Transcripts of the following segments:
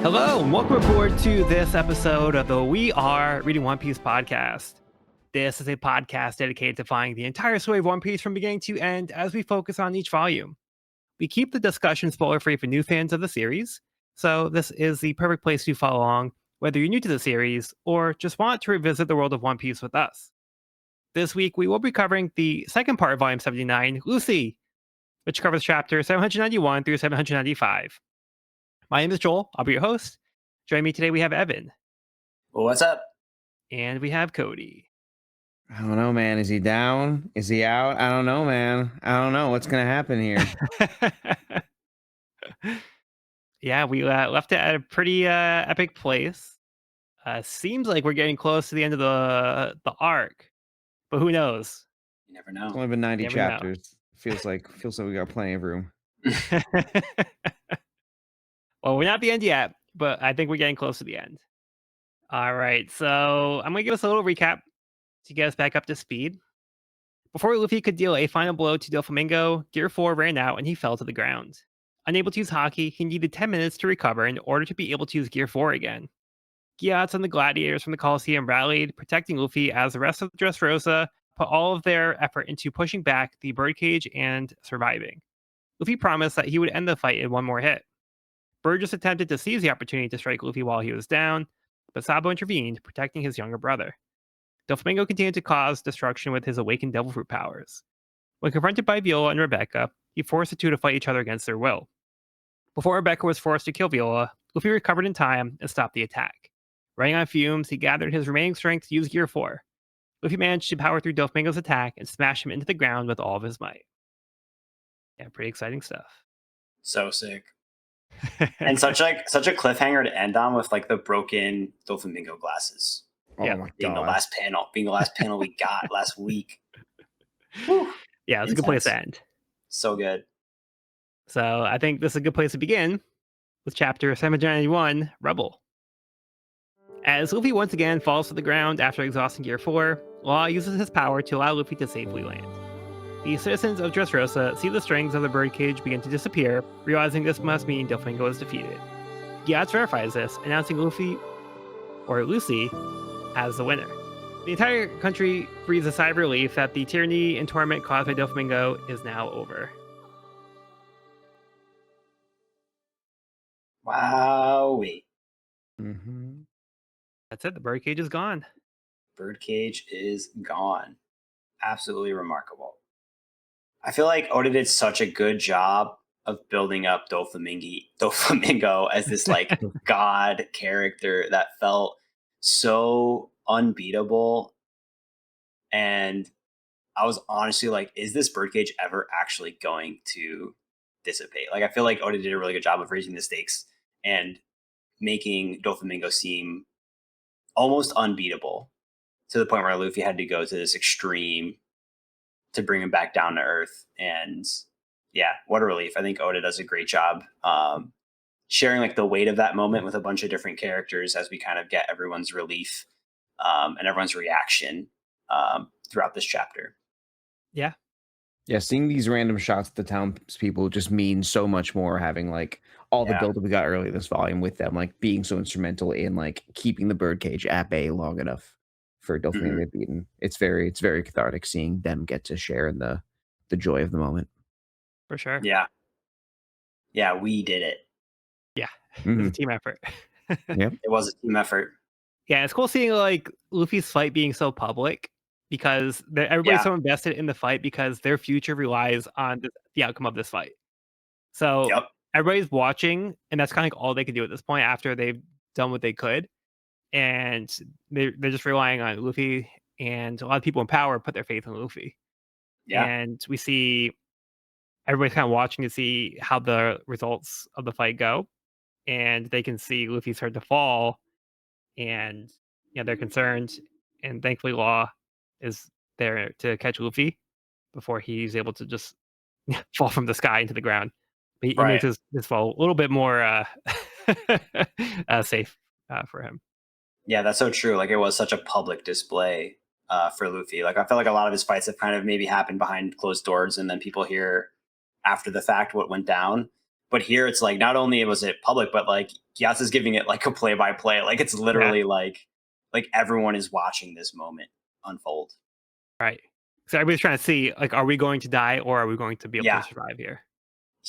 Hello, and welcome aboard to this episode of the We Are Reading One Piece podcast. This is a podcast dedicated to following the entire story of One Piece from beginning to end as we focus on each volume. We keep the discussion spoiler-free for new fans of the series, so this is the perfect place to follow along, whether you're new to the series or just want to revisit the world of One Piece with us. This week, we will be covering the second part of Volume 79, Lucy, which covers chapters 791 through 795. My name is Joel. I'll be your host. Joining me today, we have Evan. Well, what's up? And we have Cody. I don't know, man. Is he down? Is he out? I don't know, man. I don't know what's going to happen here. Yeah, we left it at a pretty epic place. Seems like we're getting close to the end of the arc, but who knows? You never know. It's only been 90 Never know. chapters. Feels like we got plenty of room. Well, we're not at the end yet, but I think we're getting close to the end. All right, so I'm going to give us a little recap to get us back up to speed. Before Luffy could deal a final blow to Doflamingo, Gear 4 ran out and he fell to the ground. Unable to use Haki, he needed 10 minutes to recover in order to be able to use Gear 4 again. Gyatso and the gladiators from the Colosseum rallied, protecting Luffy as the rest of the Dressrosa put all of their effort into pushing back the birdcage and surviving. Luffy promised that he would end the fight in one more hit. Burgess attempted to seize the opportunity to strike Luffy while he was down, but Sabo intervened, protecting his younger brother. Doflamingo continued to cause destruction with his awakened devil fruit powers. When confronted by Viola and Rebecca, he forced the two to fight each other against their will. Before Rebecca was forced to kill Viola, Luffy recovered in time and stopped the attack. Running on fumes, he gathered his remaining strength to use Gear 4. Luffy managed to power through Doflamingo's attack and smash him into the ground with all of his might. Yeah, pretty exciting stuff. So sick. And such a cliffhanger to end on with like the broken Doflamingo glasses. Oh Yeah, my Being the god. last panel we got last week. Whew. Yeah, it's a good place to end. So good. So I think this is a good place to begin with chapter 791, Rubble. As Luffy once again falls to the ground after exhausting Gear 4, Law uses his power to allow Luffy to safely land. The citizens of Dressrosa see the strings of the birdcage begin to disappear, realizing this must mean Doflamingo is defeated. Gyatso verifies this, announcing Lucy as the winner. The entire country breathes a sigh of relief that the tyranny and torment caused by Doflamingo is now over. Wowee. Mm-hmm. That's it, the birdcage is gone. Birdcage is gone. Absolutely remarkable. I feel like Oda did such a good job of building up Doflamingo as this like god character that felt so unbeatable. And I was honestly like, is this birdcage ever actually going to dissipate? Like, I feel like Oda did a really good job of raising the stakes and making Doflamingo seem almost unbeatable to the point where Luffy had to go to this extreme to bring him back down to earth. And yeah, what a relief. I think Oda does a great job sharing like the weight of that moment with a bunch of different characters as we kind of get everyone's relief and everyone's reaction throughout this chapter. Yeah. Yeah, seeing these random shots of the townspeople just means so much more, having like all the build that we got early this volume with them, like being so instrumental in like keeping the birdcage at bay long enough for Doflamingo to be beaten. It's very cathartic seeing them get to share in the joy of the moment. For sure. Yeah. Yeah, we did it. Yeah. It was a team effort. Yep. It was a team effort. Yeah, it's cool seeing like Luffy's fight being so public because everybody's so invested in the fight because their future relies on the outcome of this fight. So everybody's watching, and that's kind of like all they can do at this point after they've done what they could. And they're just relying on Luffy, and a lot of people in power put their faith in Luffy. Yeah. And we see everybody's kind of watching to see how the results of the fight go. And they can see Luffy start to fall, and they're concerned. And thankfully, Law is there to catch Luffy before he's able to just fall from the sky into the ground. But he makes his fall a little bit more safe for him. Yeah, that's so true. Like, it was such a public display for Luffy. Like, I feel like a lot of his fights have kind of maybe happened behind closed doors, and then people hear after the fact what went down. But here it's like not only was it public, but like Gyatso is giving it like a play by play. Like it's Yeah, literally like everyone is watching this moment unfold. right. So everybody's trying to see, like, are we going to die or are we going to be able to Yeah. survive here?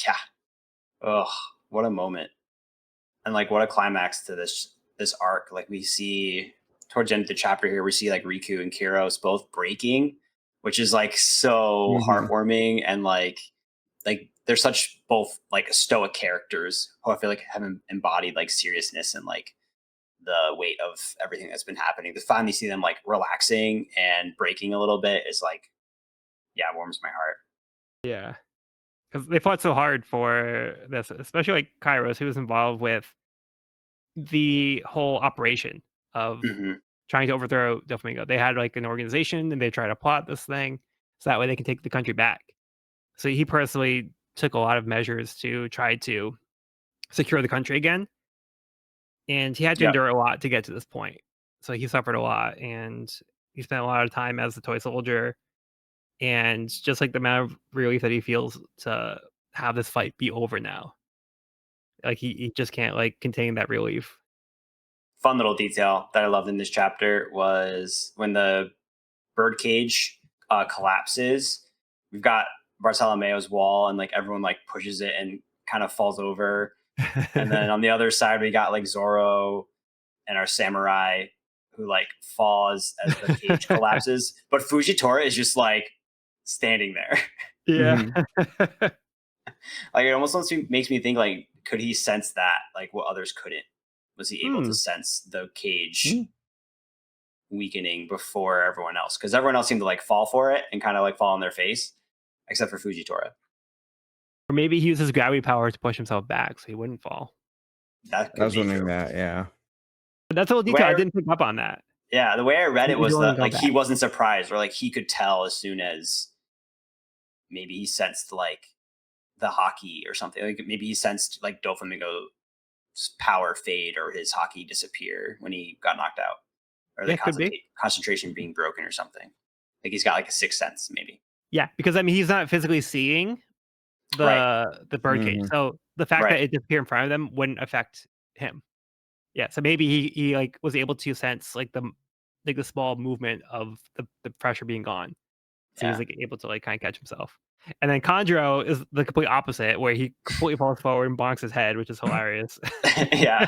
Yeah. Ugh. What a moment. And like what a climax to this arc. Like we see towards the end of the chapter here, we see like Riku and Kiros both breaking, which is like so Mhm. heartwarming and like they're such both like stoic characters who I feel like have embodied like seriousness and like the weight of everything that's been happening. To finally see them like relaxing and breaking a little bit is like, yeah, warms my heart. Yeah, because they fought so hard for this, especially like Kairos, who was involved with the whole operation of Hmm. trying to overthrow Doflamingo. They had like an organization and they tried to plot this thing so that way they can take the country back. So he personally took a lot of measures to try to secure the country again, and he had to Yep. endure a lot to get to this point. So he suffered a lot, and he spent a lot of time as the toy soldier, and just like the amount of relief that he feels to have this fight be over now. Like he just can't like contain that relief. Fun little detail that I loved in this chapter was when the birdcage collapses. We've got Bartolomeo's wall, and like everyone like pushes it and kind of falls over. And then on the other side, we got like Zoro and our samurai who like falls as the cage collapses. But Fujitora is just like standing there. Yeah. Mhm. Like it almost makes me think like, could he sense that like what others couldn't? Was he able to Hmm. sense the cage Mm. weakening before everyone else? Because everyone else seemed to like fall for it and kind of like fall on their face, except for Fujitora. Or maybe he uses gravity power to push himself back so he wouldn't fall. That I could was be wondering true. that, yeah. But that's a little The way detail. I I, didn't pick up on that. yeah, the way I read it He's was willing to that go like he back. wasn't surprised, or like he could tell as soon as maybe he sensed like the hockey or something. Like maybe he sensed like Doflamingo's power fade or his hockey disappear when he got knocked out, or the Yeah, could be. concentration being broken or something. Like he's got like a sixth sense, maybe. Yeah, because I mean he's not physically seeing Right. the birdcage. Mhm. So the fact Right. that it disappeared in front of them wouldn't affect him. Yeah, so maybe he like was able to sense like the small movement of the pressure being gone. So he's Yeah. like able to like kind of catch himself. And then Conjuro is the complete opposite, where he completely falls forward and bonks his head, which is hilarious. Yeah.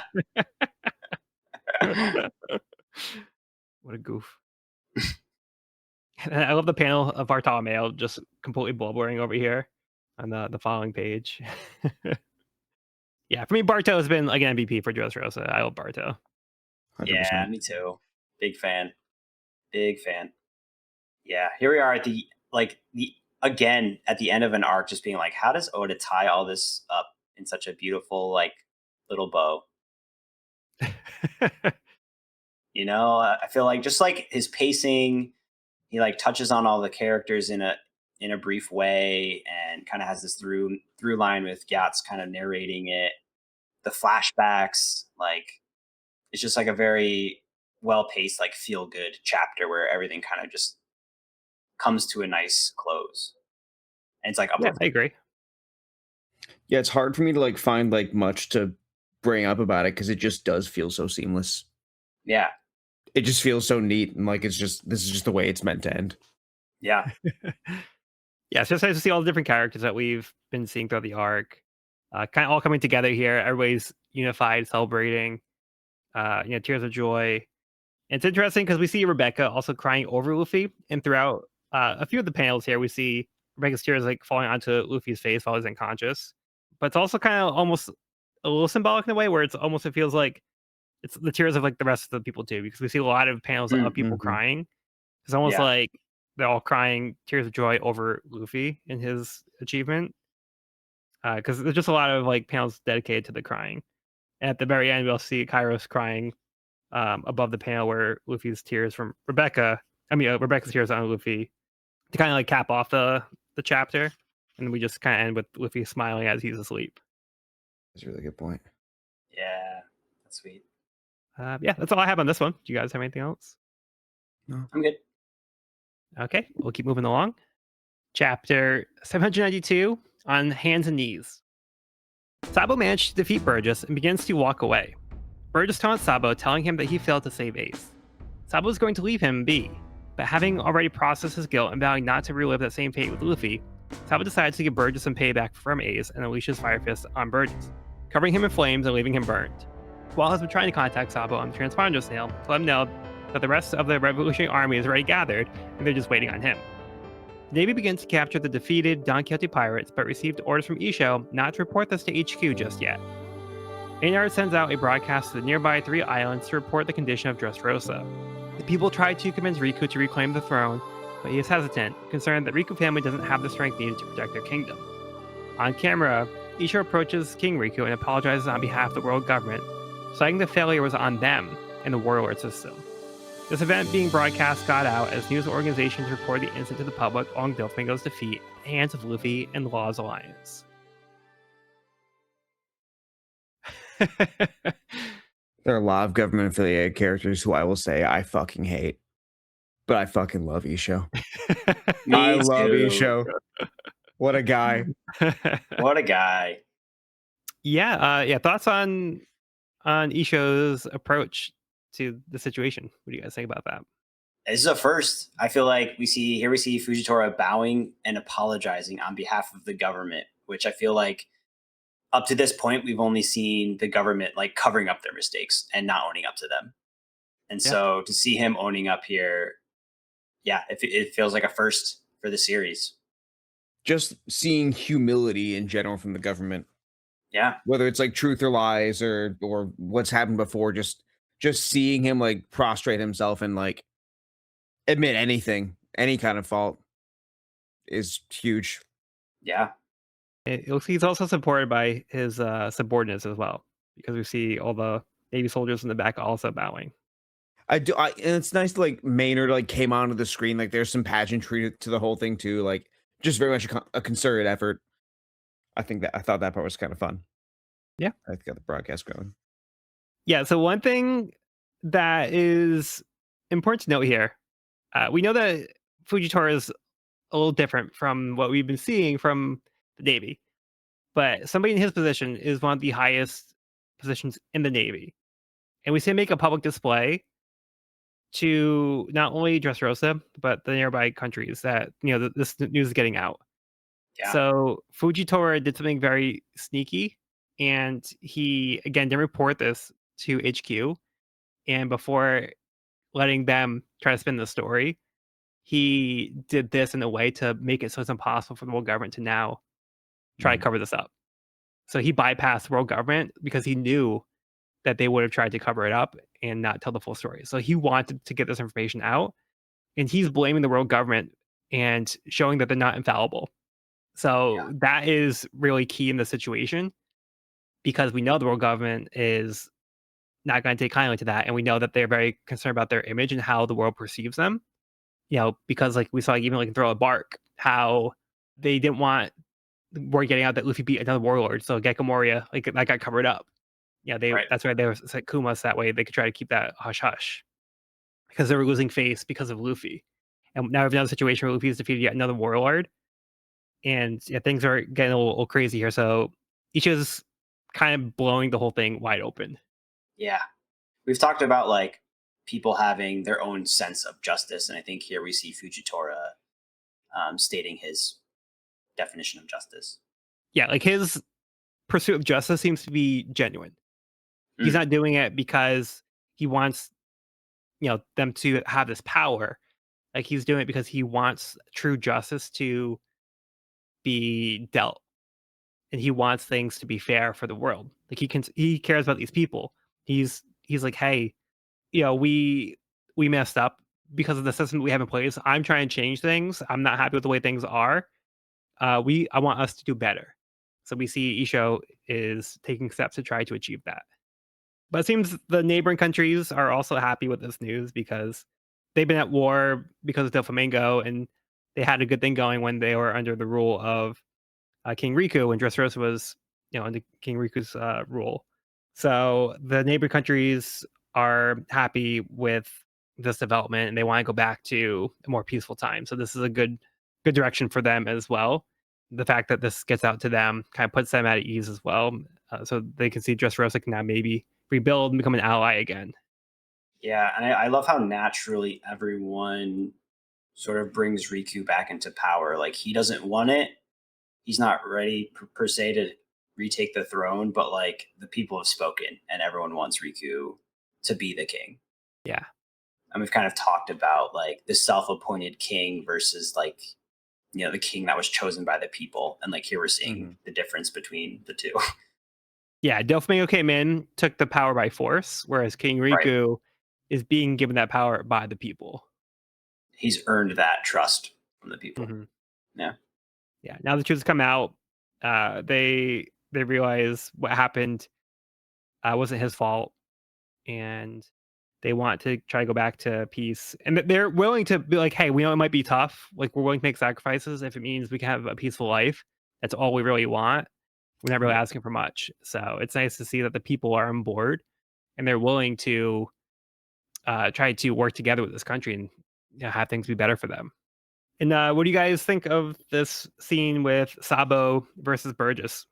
What a goof. And I love the panel of Bartolomeo just completely blubbering over here on the following page. Yeah, for me, Barto has been like an MVP for Dressrosa. I love Barto. Yeah, 100%. me too. Big fan. Big fan. Yeah. Here we are at the like the again at the end of an arc, just being like, how does Oda tie all this up in such a beautiful like little bow? You know, I feel like just like his pacing, he like touches on all the characters in a brief way, and kind of has this through line with Gyat's kind of narrating it. The flashbacks, like it's just like a very well paced, like feel good chapter where everything kind of just comes to a nice close, and it's like Yeah, I uplifting. agree. Yeah, it's hard for me to, like, find, like, much to bring up about it because it just does feel so seamless. Yeah, It just feels so neat and, like, it's just this is just the way it's meant to end. yeah, Yeah, it's just nice to see all the different characters that we've been seeing throughout the arc, kind of all coming together here. Everybody's unified, celebrating, tears of joy. It's interesting because we see Rebecca also crying over Luffy, and throughout a few of the panels here, we see Rebecca's tears like falling onto Luffy's face while he's unconscious. But it's also kind of almost a little symbolic in a way where it's almost it feels like it's the tears of like the rest of the people too, because we see a lot of panels of people Mhm. crying. It's almost yeah, like they're all crying tears of joy over Luffy and his achievement. Because there's just a lot of like panels dedicated to the crying. And at the very end, we'll see Kairos crying above the panel where Luffy's tears from Rebecca. I mean, Rebecca's tears on Luffy to kind of like cap off the chapter, and we just kind of end with Luffy smiling as he's asleep. That's a really good point. yeah. That's sweet. Yeah, that's all I have on this one. Do you guys have anything else? No. I'm good. Okay, we'll keep moving along. Chapter 792 on hands and knees. Sabo managed to defeat Burgess and begins to walk away. Burgess taunts Sabo, telling him that he failed to save Ace. Sabo is going to leave him be, but having already processed his guilt and vowing not to relive that same fate with Luffy, Sabo decides to give Burgess some payback from Ace and unleashes Fire Fist on Burgess, covering him in flames and leaving him burned. Wall has been trying to contact Sabo on the transponder snail to let him know that the rest of the Revolutionary Army is already gathered and they're just waiting on him. The Navy begins to capture the defeated Don Quixote pirates, but received orders from Isho not to report this to HQ just yet. Maynard sends out a broadcast to the nearby 3 islands to report the condition of Dressrosa. The people try to convince Riku to reclaim the throne, but he is hesitant, concerned that Riku family doesn't have the strength needed to protect their kingdom. On camera, Isho approaches King Riku and apologizes on behalf of the world government, citing the failure was on them and the warlord system. This event being broadcast got out as news organizations reported the incident to the public along Doflamingo's defeat at the hands of Luffy and the Law's Alliance. There are a lot of government affiliated characters who I will say I fucking hate, but I fucking love Isho. I love Isho. What a guy. What a guy. Yeah. Thoughts on Isho's approach to the situation? What do you guys think about that? This is a first. I feel like we see Fujitora bowing and apologizing on behalf of the government, which I feel like up to this point we've only seen the government like covering up their mistakes and not owning up to them. And so to see him owning up here, it feels like a first for the series. Just seeing humility in general from the government. Yeah. Whether it's like truth or lies or what's happened before, just seeing him like prostrate himself and like admit anything, any kind of fault is huge. Yeah. It looks he's also supported by his subordinates as well, because we see all the Navy soldiers in the back also bowing. And it's nice to like Maynard like came onto the screen. Like there's some pageantry to the whole thing too. Like just very much a concerted effort. I thought that part was kind of fun. Yeah. I got the broadcast going. Yeah. So one thing that is important to note here, we know that Fujitora is a little different from what we've been seeing from the Navy, but somebody in his position is one of the highest positions in the Navy. And we see him make a public display to not only Dressrosa, but the nearby countries that, this news is getting out. Yeah. So Fujitora did something very sneaky, and he, again, didn't report this to HQ. And before letting them try to spin the story, he did this in a way to make it so it's impossible for the world government to now try to cover this up. So he bypassed the world government because he knew that they would have tried to cover it up and not tell the full story. So he wanted to get this information out, and he's blaming the world government and showing that they're not infallible. So that is really key in the situation, because we know the world government is not going to take kindly to that, and we know that they're very concerned about their image and how the world perceives them. Because like we saw, even like in Throw a Bark, how they didn't want word getting out that Luffy beat another warlord, so Gecko Moria, like that got covered up. That's why they were set Kumas that way they could try to keep that hush hush, because they were losing face because of Luffy. And now we have another situation where Luffy's defeated yet another warlord, and things are getting a little crazy here. So Ishi's kind of blowing the whole thing wide open. Yeah. We've talked about like people having their own sense of justice, and I think here we see Fujitora stating his definition of justice. Yeah, like his pursuit of justice seems to be genuine. He's not doing it because he wants, them to have this power. Like he's doing it because he wants true justice to be dealt, and he wants things to be fair for the world. Like he cares about these people. He's like, hey, we messed up because of the system we have in place. I'm trying to change things. I'm not happy with the way things are. I want us to do better. So we see Isho is taking steps to try to achieve that. But it seems the neighboring countries are also happy with this news, because they've been at war because of Doflamingo, and they had a good thing going when they were under the rule of King Riku, when Dressrosa was, under King Riku's rule. So the neighboring countries are happy with this development, and they want to go back to a more peaceful time. So this is a good direction for them as well. The fact that this gets out to them kind of puts them at ease as well. so they can see Dressrosa can now maybe rebuild and become an ally again. Yeah, and I love how naturally everyone sort of brings Riku back into power. Like he doesn't want it. He's not ready per se to retake the throne, but like the people have spoken and everyone wants Riku to be the king. Yeah. And we've kind of talked about like the self-appointed king versus like, the king that was chosen by the people. And like here we're seeing the difference between the two. Yeah, Doflamingo came in, took the power by force, whereas King Right. Riku is being given that power by the people. He's earned that trust from the people. Mhm. Yeah. Yeah, now the truth has come out. They realize what happened wasn't his fault, and they want to try to go back to peace. And they're willing to be like, "Hey, we know it might be tough. Like, we're willing to make sacrifices if it means we can have a peaceful life. That's all we really want. We're not really Yeah. asking for much." So it's nice to see that the people are on board and they're willing to try to work together with this country and have things be better for them. And what do you guys think of this scene with Sabo versus Burgess?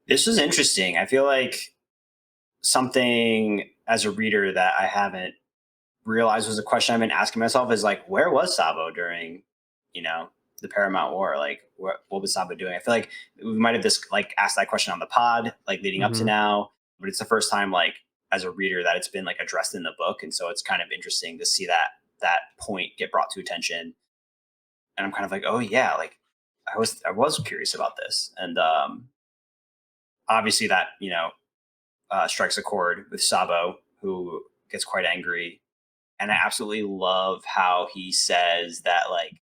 This was interesting. I feel like something as a reader that I haven't realized was a question I've been asking myself is like, where was Sabo during, you know, the Paramount War? Like, what was Sabo doing? I feel like we might have just like asked that question on the pod, like leading up to Hmm. now, but it's the first time like as a reader that it's been like addressed in the book, and so it's kind of interesting to see that point get brought to attention. And I'm kind of like, oh yeah, like I was curious about this, and obviously that strikes a chord with Sabo, who gets quite angry. And I absolutely love how he says that like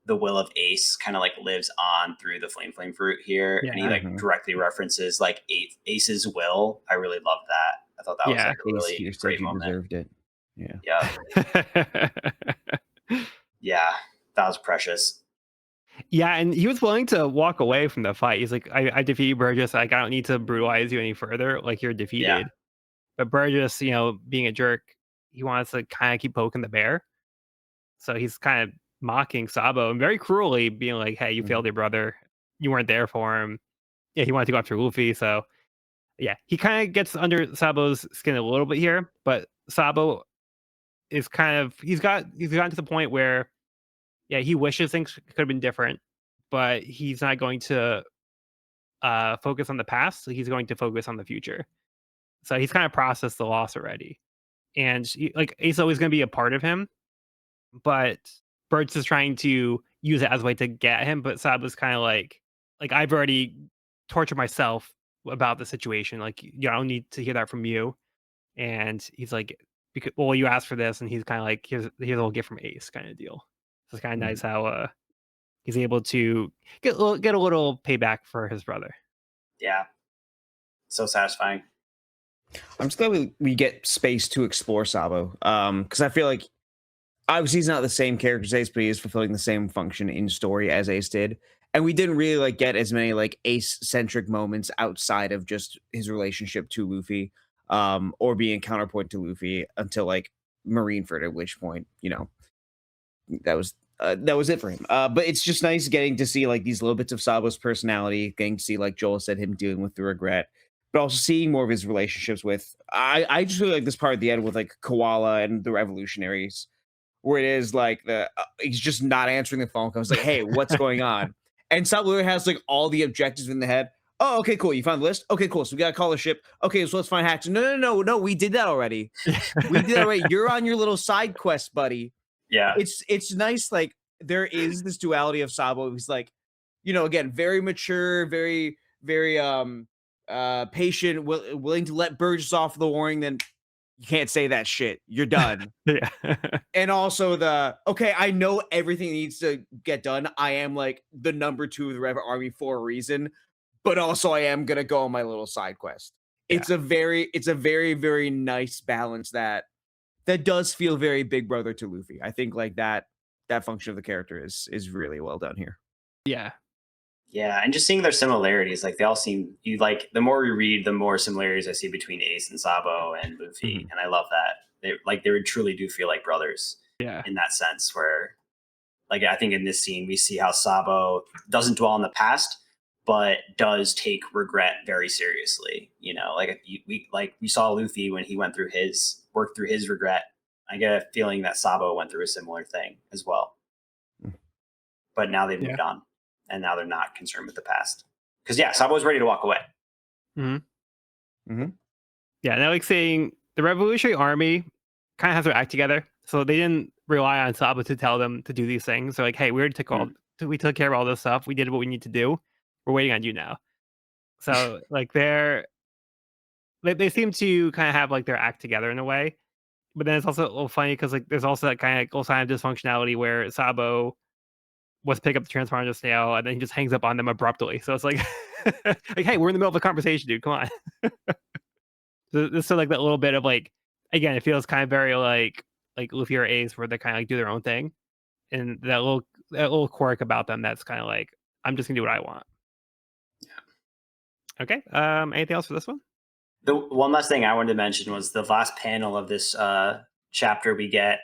the will of Ace kind of like lives on through the flame fruit here, and he Yeah, like directly references like Ace's will. I really love that. I thought that was yeah, like a Ace really here said great you moment. deserved it. Yeah. Yeah, yeah, that was precious. yeah. And he was willing to walk away from the fight. He's like, I defeated Burgess. Like, I don't need to brutalize you any further. Like, you're Yeah, defeated." But Burgess, being a jerk, he wants to kind of keep poking the bear. So he's kind of mocking Sabo and very cruelly being like, "Hey, you failed Mhm. your brother. You weren't there for him." Yeah, he wanted to go after Luffy. So yeah, he kind of gets under Sabo's skin a little bit here, but Sabo is kind of he's gotten to the point where yeah, he wishes things could have been different, but he's not going to focus on the past. So he's going to focus on the future. So he's kind of processed the loss already, and like Ace always going to be a part of him, but Bird's is trying to use it as a way to get him. But Sabo's kind of like I've already tortured myself about the situation. Like, I don't need to hear that from you. And he's like, because well, you asked for this, and he's kind of like, here's a little gift from Ace, kind of deal. So it's kind of nice Mhm. how he's able to get a little payback for his brother. yeah, so satisfying. I'm just glad we get space to explore Sabo. Because I feel like obviously he's not the same character as Ace, but he is fulfilling the same function in story as Ace did. And we didn't really like get as many like Ace centric moments outside of just his relationship to Luffy, or being counterpoint to Luffy until like Marineford, at which point, that was it for him. But it's just nice getting to see like these little bits of Sabo's personality, getting to see like Joel said him dealing with the regret, but also seeing more of his relationships with. I just really like this part at the end with like Koala and the revolutionaries, where it is like he's just not answering the phone call. It's like, hey, what's going on? And Sabo literally has like all the objectives in the head. Oh, okay, cool. You found the list. Okay, cool. So we gotta call the ship. Okay, so let's find Hatch. No, no, no, no. We did that already. We did that already. You're on your little side quest, buddy. Yeah, It's nice. Like there is this duality of Sabo. He's like, again, very mature, very patient, willing to let Burgess off the warning. Then you can't say that shit. You're done. Yeah. And also okay, I know everything needs to get done. I am like the number 2 of the Red Army for a reason, but also I am gonna go on my little side quest. Yeah. It's a very, very nice balance that does feel very Big Brother to Luffy. I think like that function of the character is really well done here. Yeah. yeah, and just seeing their similarities, like they all seem you like the more we read, the more similarities I see between Ace and Sabo and Luffy, Mhm. and I love that they would truly do feel like brothers Yeah. in that sense. Where like I think in this scene we see how Sabo doesn't dwell on the past, but does take regret very seriously. We saw Luffy when he went through his worked through his regret. I get a feeling that Sabo went through a similar thing as well. But now they've Yeah. moved on, and now they're not concerned with the past. Because Sabo's ready to walk away. Yeah, now like saying the Revolutionary Army kind of has their act together, so they didn't rely on Sabo to tell them to do these things. They're like, "Hey, we took care of all this stuff. We did what we need to do. We're waiting on you now." So like they seem to kind of have like their act together in a way. But then it's also a little funny because like there's also that kind of little sign of dysfunctionality where Sabo was pick up the transponder snail and then he just hangs up on them abruptly. So it's like, like, hey, we're in the middle of a conversation, dude. Come on. So this is like that little bit of like, again, it feels kind of very like Luffy or Ace where they kind of like do their own thing, and that little quirk about them that's kind of like, I'm just gonna do what I want. Okay. Anything else for this one? The one last thing I wanted to mention was the last panel of this chapter. We get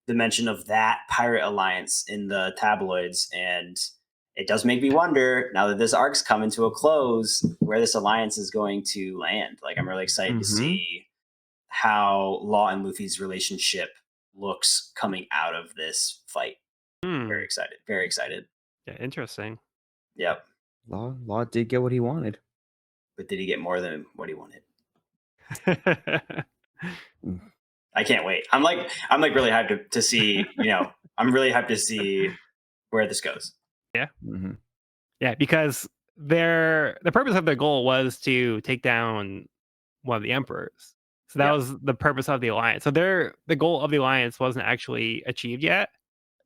the mention of that pirate alliance in the tabloids, and it does make me wonder, now that this arc's coming to a close, where this alliance is going to land. Like, I'm really excited to see how Law and Luffy's relationship looks coming out of this fight. Very excited. Very excited. Yeah, interesting. Yep. Law did get what he wanted. But did he get more than what he wanted? I can't wait. I'm like really hyped to see, I'm really hyped to see where this goes. Yeah. Yeah, because the purpose of their goal was to take down one of the emperors. So that was the purpose of the alliance. So the goal of the alliance wasn't actually achieved yet,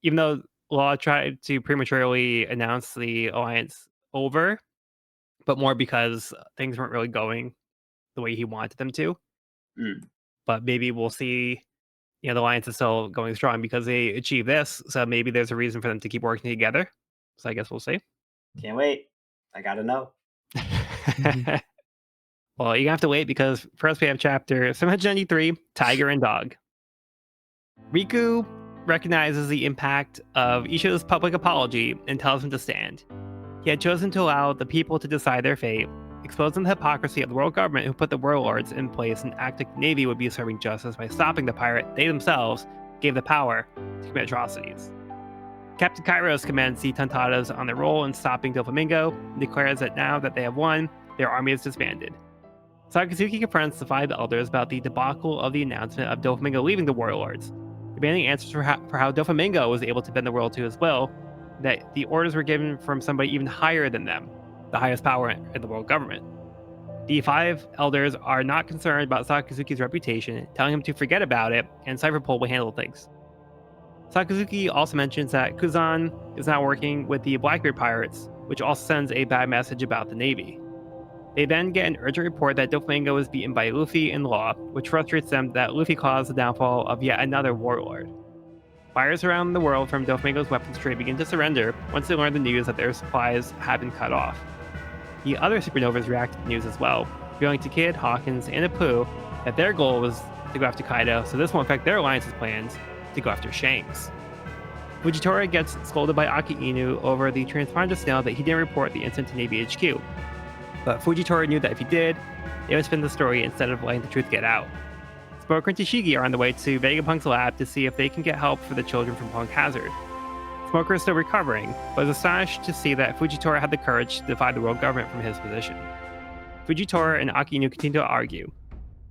even though Law tried to prematurely announce the alliance over, but more because things weren't really going the way he wanted them to. But maybe we'll see, the alliance is still going strong because they achieved this. So maybe there's a reason for them to keep working together. So I guess we'll see. Can't wait. I gotta know. Well, you have to wait because first we have chapter 793, Tiger and Dog. Riku recognizes the impact of Isha's public apology and tells him to stand. He had chosen to allow the people to decide their fate, exposing the hypocrisy of the world government who put the warlords in place and acted like the Navy would be serving justice by stopping the pirate they themselves gave the power to commit atrocities. Captain Kairos commends the Tontadas on their role in stopping Doflamingo and declares that now that they have won, their army is disbanded. Sakazuki confronts the five elders about the debacle of the announcement of Doflamingo leaving the warlords, demanding answers for how Doflamingo was able to bend the world to his will, that the orders were given from somebody even higher than them, the highest power in the world government. The five elders are not concerned about Sakazuki's reputation, telling him to forget about it, and Cypherpole will handle things. Sakazuki also mentions that Kuzan is now working with the Blackbeard pirates, which also sends a bad message about the Navy. They then get an urgent report that Doflamingo was beaten by Luffy and Law, which frustrates them that Luffy caused the downfall of yet another warlord. Buyers around the world from Doflamingo's weapons trade begin to surrender once they learn the news that their supplies have been cut off. The other supernovas react to the news as well, revealing to Kid, Hawkins, and Apu that their goal was to go after Kaido, so this won't affect their alliance's plans to go after Shanks. Fujitora gets scolded by Aki Inu over the transponder snail that he didn't report the incident to Navy HQ. But Fujitora knew that if he did, they would spin the story instead of letting the truth get out. Smoker and Tashigi are on the way to Vegapunk's lab to see if they can get help for the children from Punk Hazard. Smoker is still recovering, but is astonished to see that Fujitora had the courage to defy the world government from his position. Fujitora and Aki Inu continue to argue.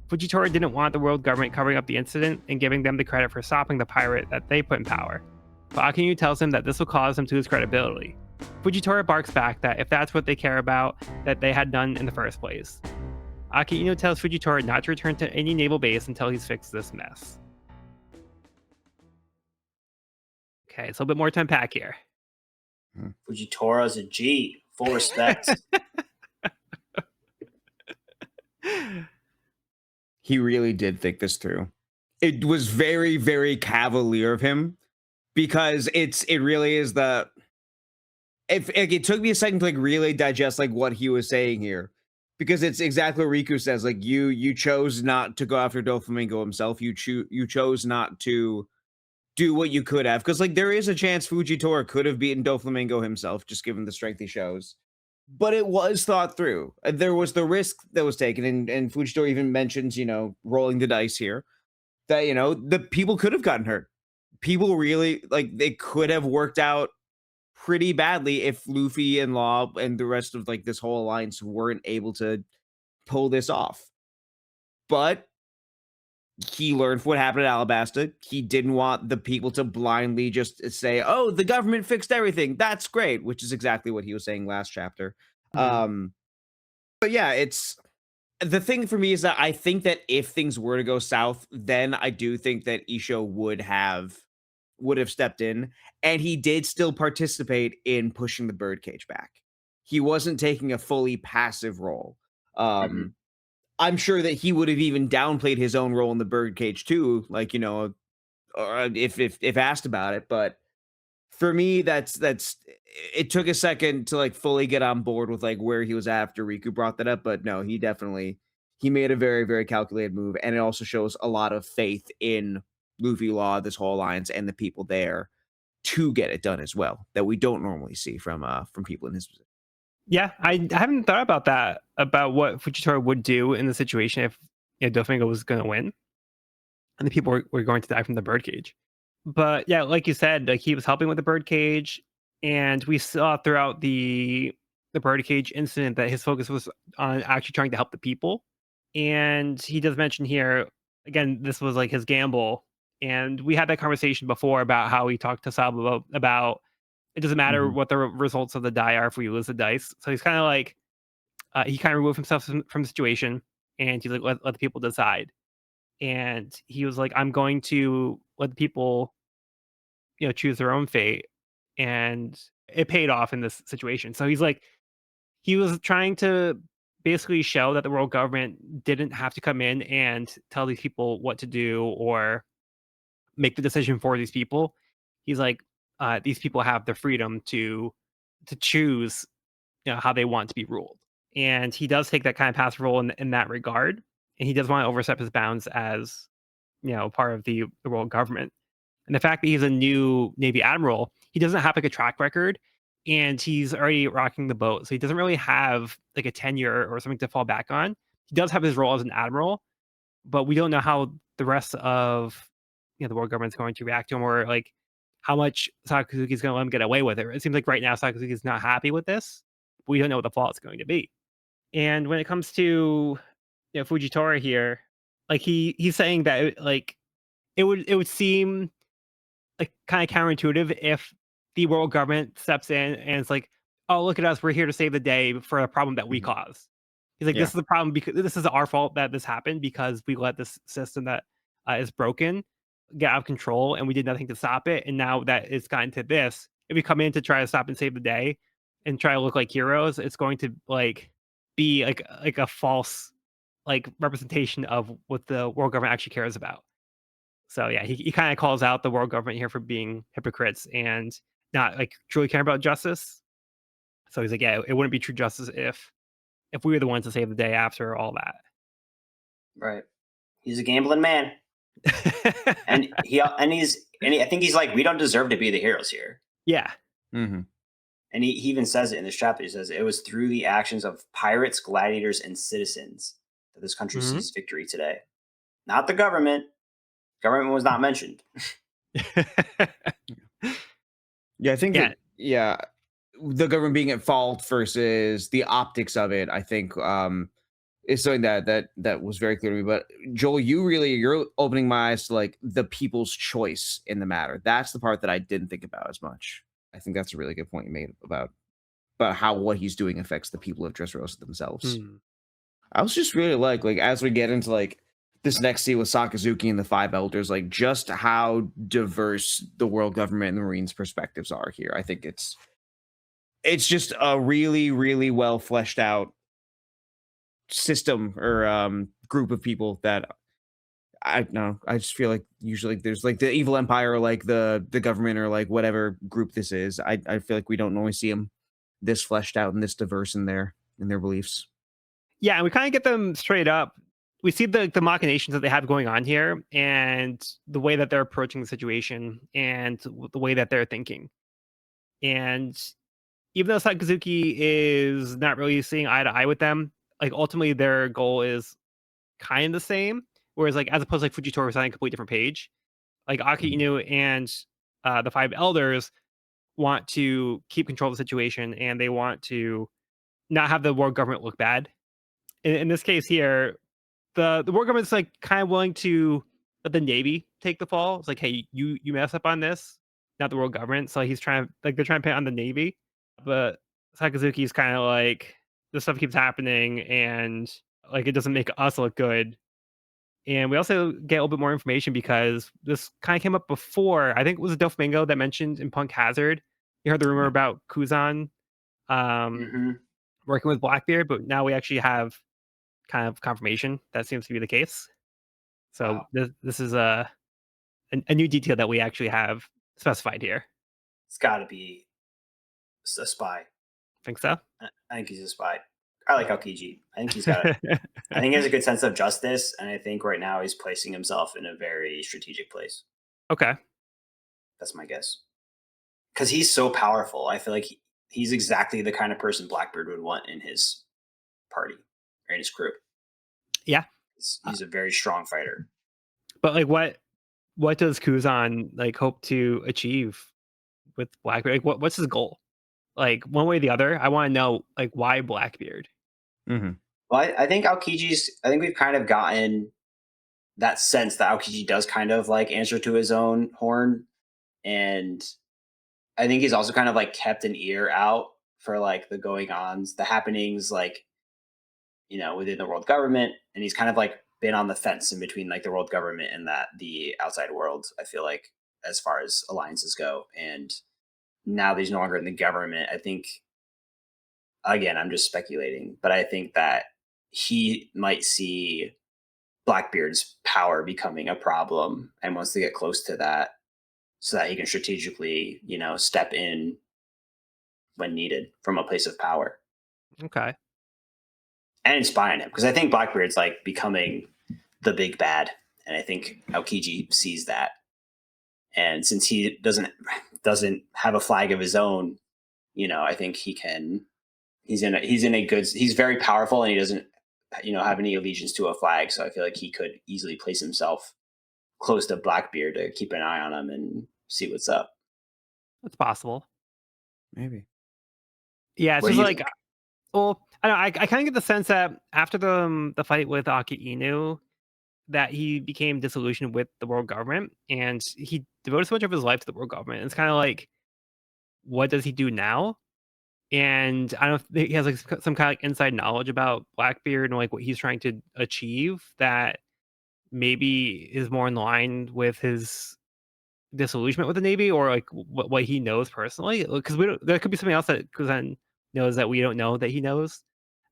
Fujitora didn't want the world government covering up the incident and giving them the credit for stopping the pirate that they put in power. But Aki Inu tells him that this will cause him to lose credibility. Fujitora barks back that if that's what they care about, that they had done in the first place. Aki Inu tells Fujitora not to return to any naval base until he's fixed this mess. Okay, it's a little bit more to unpack here. Fujitora's a G. Full respect. He really did think this through. It was very, very cavalier of him because it really is the. It took me a second to really digest what he was saying here, because it's exactly what Riku says. You chose not to go after Doflamingo himself. You chose not to do what you could have, because there is a chance Fujitora could have beaten Doflamingo himself, just given the strength he shows. but it was thought through. There was the risk that was taken, and Fujitora even mentions, rolling the dice here, that the people could have gotten hurt. People really like they could have worked out pretty badly if Luffy and Law and the rest of like this whole alliance weren't able to pull this off. But he learned what happened at Alabasta. He didn't want the people to blindly just say, "Oh, the government fixed everything. That's great," which is exactly what he was saying last chapter. Mhm. But yeah, it's the thing for me is that I think that if things were to go south, then I do think that Isho would have stepped in, and he did still participate in pushing the birdcage back. He wasn't taking a fully passive role. Hmm. I'm sure that he would have even downplayed his own role in the birdcage too, like or if asked about it. But for me, that's it took a second to like fully get on board with like where he was at after Riku brought that up. But no, he made a very, very calculated move, and it also shows a lot of faith in Luffy Law, this whole alliance, and the people there to get it done as well, that we don't normally see from people in his position. Yeah, I haven't thought about that, about what Fujitora would do in the situation if Doflamingo was going to win and the people were going to die from the birdcage. But yeah, like you said, like he was helping with the birdcage, and we saw throughout the birdcage incident that his focus was on actually trying to help the people. And he does mention here again, this was like his gamble. And we had that conversation before about how he talked to Sabo about it doesn't matter Mhm. what the results of the die are if we lose the dice. So he's kind of like he kind of removed himself from the situation, and he's like, let the people decide. And he was like, I'm going to let the people, choose their own fate. And it paid off in this situation. So he's like, he was trying to basically show that the world government didn't have to come in and tell these people what to do or make the decision for these people. He's like, these people have the freedom to choose, how they want to be ruled. And he does take that kind of passive role in that regard. And he does want to overstep his bounds as, part of the world government. And the fact that he's a new Navy admiral, he doesn't have like a track record, and he's already rocking the boat. So he doesn't really have like a tenure or something to fall back on. He does have his role as an admiral, but we don't know how the rest of the world government's going to react to him, or like how much Sakazuki's going to let him get away with it. It seems like right now Sakazuki's not happy with this. We don't know what the fault is going to be. And when it comes to Fujitora here, like he's saying that like it would seem like kind of counterintuitive if the world government steps in and it's like, "Oh, look at us, we're here to save the day for a problem that we Mhm. caused." He's like, "This Yeah. is the problem because this is our fault that this happened because we let this system that is broken get out of control and we did nothing to stop it. And now that it's gotten to this, if we come in to try to stop and save the day and try to look like heroes, it's going to like be like a false like representation of what the world government actually cares about." So yeah, he kind of calls out the world government here for being hypocrites and not like truly caring about justice. So he's like, yeah, it wouldn't be true justice if we were the ones to save the day after all Right. He's a gambling man, that. and I think he's like, we don't deserve to be the heroes here. Yeah. Mhm. And he even says it in this chapter. He says it was through the actions of pirates, gladiators, and citizens that this country Hmm. sees victory today. Not the government. Government was not mentioned. Yeah, I think Yeah. that the government being at fault versus the optics of it, I think, is something that was very clear to me. But Joel, you're opening my eyes to like the people's choice in the matter. That's the part that I didn't think about as much. I think that's a really good point you made about how what he's doing affects the people of Dressrosa themselves. Hmm. I was just really like as we get into like this next scene with Sakazuki and the Five Elders, like just how diverse the world government and the Marines' perspectives are here. I think it's just a really, really well fleshed out system or group of people that I know. I just feel like usually there's like the evil empire or like the government or like whatever group this is. I feel like we don't normally see them this fleshed out and this diverse in their beliefs. Yeah, and we kind of get them straight up. We see the machinations that they have going on here, and the way that they're approaching the situation, and the way that they're thinking. And even though Sakazuki is not really seeing eye to eye with them, like ultimately their goal is kind of the same. Whereas like as opposed to like Fujitora was on a completely different page, like Aki Mhm. Inu and the five elders want to keep control of the situation and they want to not have the world government look bad. In this case here, the world government's like kind of willing to let the Navy take the fall. It's like, hey, you mess up on this, not the world government. So he's trying like they're trying to pin it on the Navy. But Sakazuki's kind of like this stuff keeps happening and like it doesn't make us look good. And we also get a little bit more information because this kind of came up before. I think it was Doflamingo that mentioned in Punk Hazard. You heard the rumor Yeah. about Kuzan um, Hmm. working with Blackbeard, but now we actually have kind of confirmation that seems to be the case. So Wow, this is a new detail that we actually have specified here. it's got to be a spy. Think so? I think he's a spy. I like Aokiji. I think he's got a. I think he has a good sense of justice, and I think right now he's placing himself in a very strategic place. Okay. That's my guess. Because he's so powerful, I feel like he's exactly the kind of person Blackbeard would want in his party or in his group. Yeah. Uh, He's a very strong fighter. but like what does Kuzan like hope to achieve with Blackbeard? Like what's his goal? Like one way or the other, I want to know like why Blackbeard. Mhm. Well, I think Aokiji's. I think we've kind of gotten that sense that Aokiji does kind of like answer to his own horn, and I think he's also kind of like kept an ear out for like the going ons, the happenings, like within the world government, and he's kind of like been on the fence in between like the world government and that the outside world. I feel like as far as alliances go, and now that he's no longer in the government, I think again I'm just speculating, but I think that he might see Blackbeard's power becoming a problem and wants to get close to that so that he can strategically, step in when needed from a place of power Okay. and inspiring him. Because I think Blackbeard's like becoming the big bad, and I think Aokiji sees that. And since he doesn't have a flag of his own, I think he can. He's very powerful, and he doesn't, have any allegiance to a flag. So I feel like he could easily place himself close to Blackbeard to keep an eye on him and see what's up. That's possible. Maybe. Yeah, it's What do just you like think? well, I don't know, I kind of get the sense that after the fight with Aki Inu, that he became disillusioned with the world government and he devoted so much of his life to the world government. It's kind of like, what does he do now? And I don't know if he has like some kind of like inside knowledge about Blackbeard and like what he's trying to achieve that maybe is more in line with his disillusionment with the Navy or like what he knows personally. Because we don't, there could be something else that Kuzan knows that we don't know that he knows.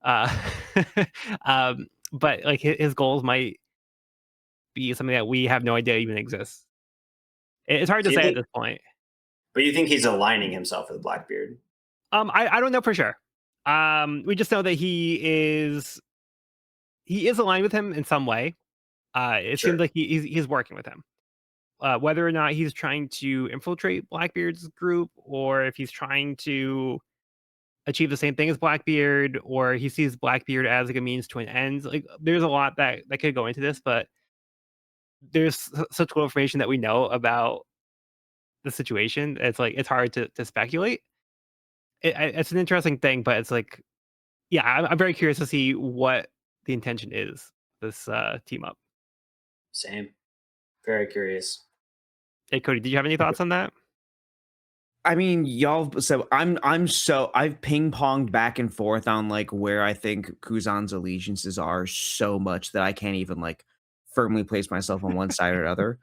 Uh, but like his goals might be something that we have no idea even exists. It's hard to So you say at think, this point. but you think he's aligning himself with Blackbeard? I don't know for sure. We just know that he is aligned with him in some way. It seems Sure. like he's working with him. Whether or not he's trying to infiltrate Blackbeard's group, or if he's trying to achieve the same thing as Blackbeard, or he sees Blackbeard as like a means to an end. Like, there's a lot that could go into this, but there's such little information that we know about the situation. It's like it's hard to speculate. It's an interesting thing, but it's like, yeah, I'm very curious to see what the intention is. This team up. Same. Very curious. Hey, Cody, did you have any thoughts on that? I mean, y'all. So I've ping ponged back and forth on like where I think Kuzan's allegiances are so much that I can't even like firmly place myself on one side or another.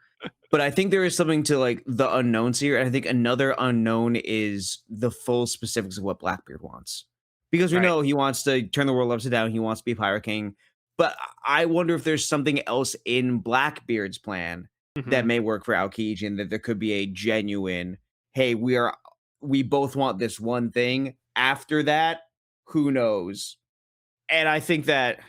But I think there is something to like the unknowns here. And I think another unknown is the full specifics of what Blackbeard wants. Because we Right. know he wants to turn the world upside down. He wants to be Pirate King. But I wonder if there's something else in Blackbeard's plan that Hmm. may work for Aokiji and that there could be a genuine, hey, we both want this one thing. After that, who knows? And I think that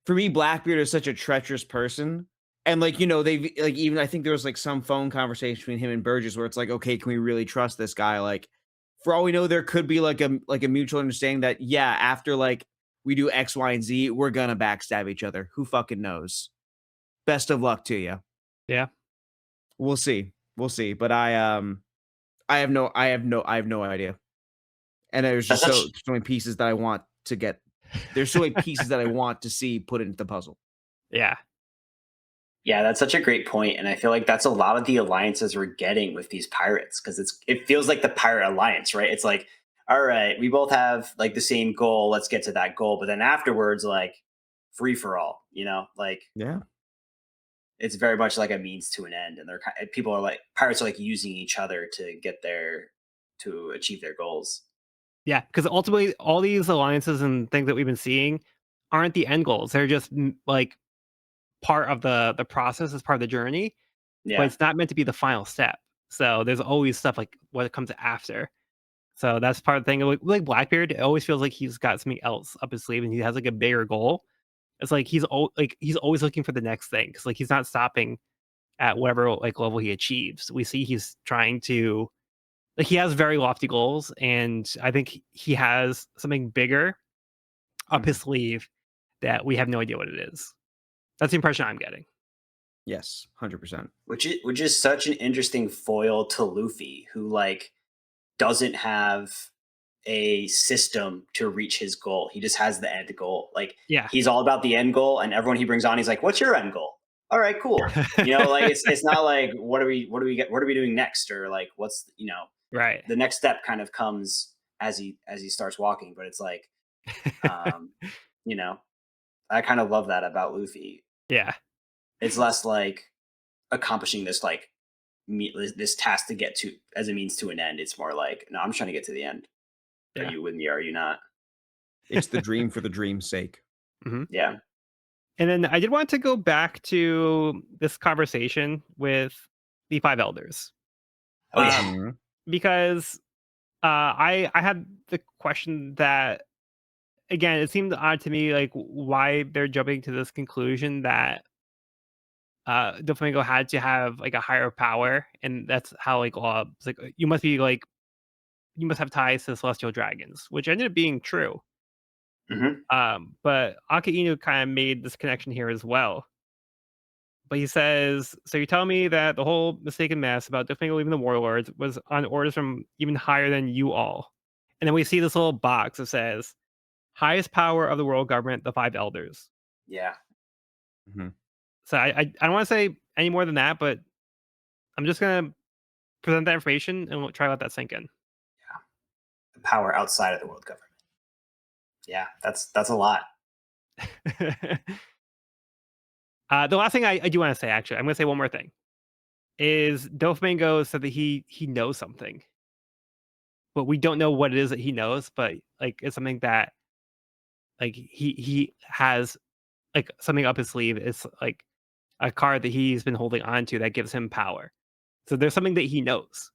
for me, Blackbeard is such a treacherous person. And like, they've like even I think there was like some phone conversation between him and Burgess where it's like, okay, can we really trust this guy? Like For all we know, there could be like a mutual understanding that yeah, after like we do X, Y, and Z, we're gonna backstab each other. Who fucking knows? Best of luck to you. Yeah. We'll see. We'll see. But I have no idea. And there's That's just such so many pieces that I want to get. There's so many pieces that I want to see put into the puzzle. Yeah. Yeah, that's such a great point, and I feel like that's a lot of the alliances we're getting with these pirates because it feels like the pirate alliance, right? It's like, all right, we both have like the same goal. Let's get to that goal, but then afterwards, like free for all, like Yeah. it's very much like a means to an end, and people are like pirates are like using each other to get there to achieve their goals. Yeah. Because ultimately, all these alliances and things that we've been seeing aren't the end goals. They're just like part of the process, as part of the journey, but Yeah. it's not meant to be the final step. So there's always stuff like what comes after. So that's part of the thing. Like Blackbeard, it always feels like he's got something else up his sleeve and he has like a bigger goal. It's like he's always looking for the next thing because like he's not stopping at whatever like level he achieves. We see he's trying to like he has very lofty goals, and I think he has something bigger up Mhm. his sleeve that we have no idea what it is. That's the impression I'm getting. Yes, 100%. Which is such an interesting foil to Luffy, who like doesn't have a system to reach his goal. He just has the end goal. Like Yeah. he's all about the end goal, and everyone he brings on, he's like, "What's your end goal?" All right, cool. Like it's not like what are we doing next, or like what's Right. the next step kind of comes as he starts walking. But it's like, um, you know, I kind of love that about Luffy. Yeah. It's less like accomplishing this like this task to get to as a means to an end. It's more like, no, I'm trying to get to the end. Are Yeah. you with me? Or are you not? It's the dream for the dream's sake. Mhm. Yeah. And then I did want to go back to this conversation with the five elders, Oh yeah. um, Mhm. because I had the question that again it seemed odd to me like why they're jumping to this conclusion that Doflamingo had to have like a higher power, and that's how like it's like you must be like you must have ties to the celestial dragons, which ended up being true. Hmm. But Akainu kind of made this connection here as well. But he says, "So you're telling me that the whole mistaken mess about Doflamingo leaving the warlords was on orders from even higher than you all?" And then we see this little box that says, "Highest power of the world government, the five elders." Yeah. Mhm. So I don't want to say any more than that, but I'm just gonna present that information and we'll try to let that sink in. The power outside of the world government. Yeah, that's a lot. The last thing I do want to say, actually, I'm going to say one more thing. Is Doflamingo said that he knows something, but we don't know what it is that he knows. But like it's something that like he has like something up his sleeve. It's like a card that he's been holding on to that gives him power. So there's something that he knows.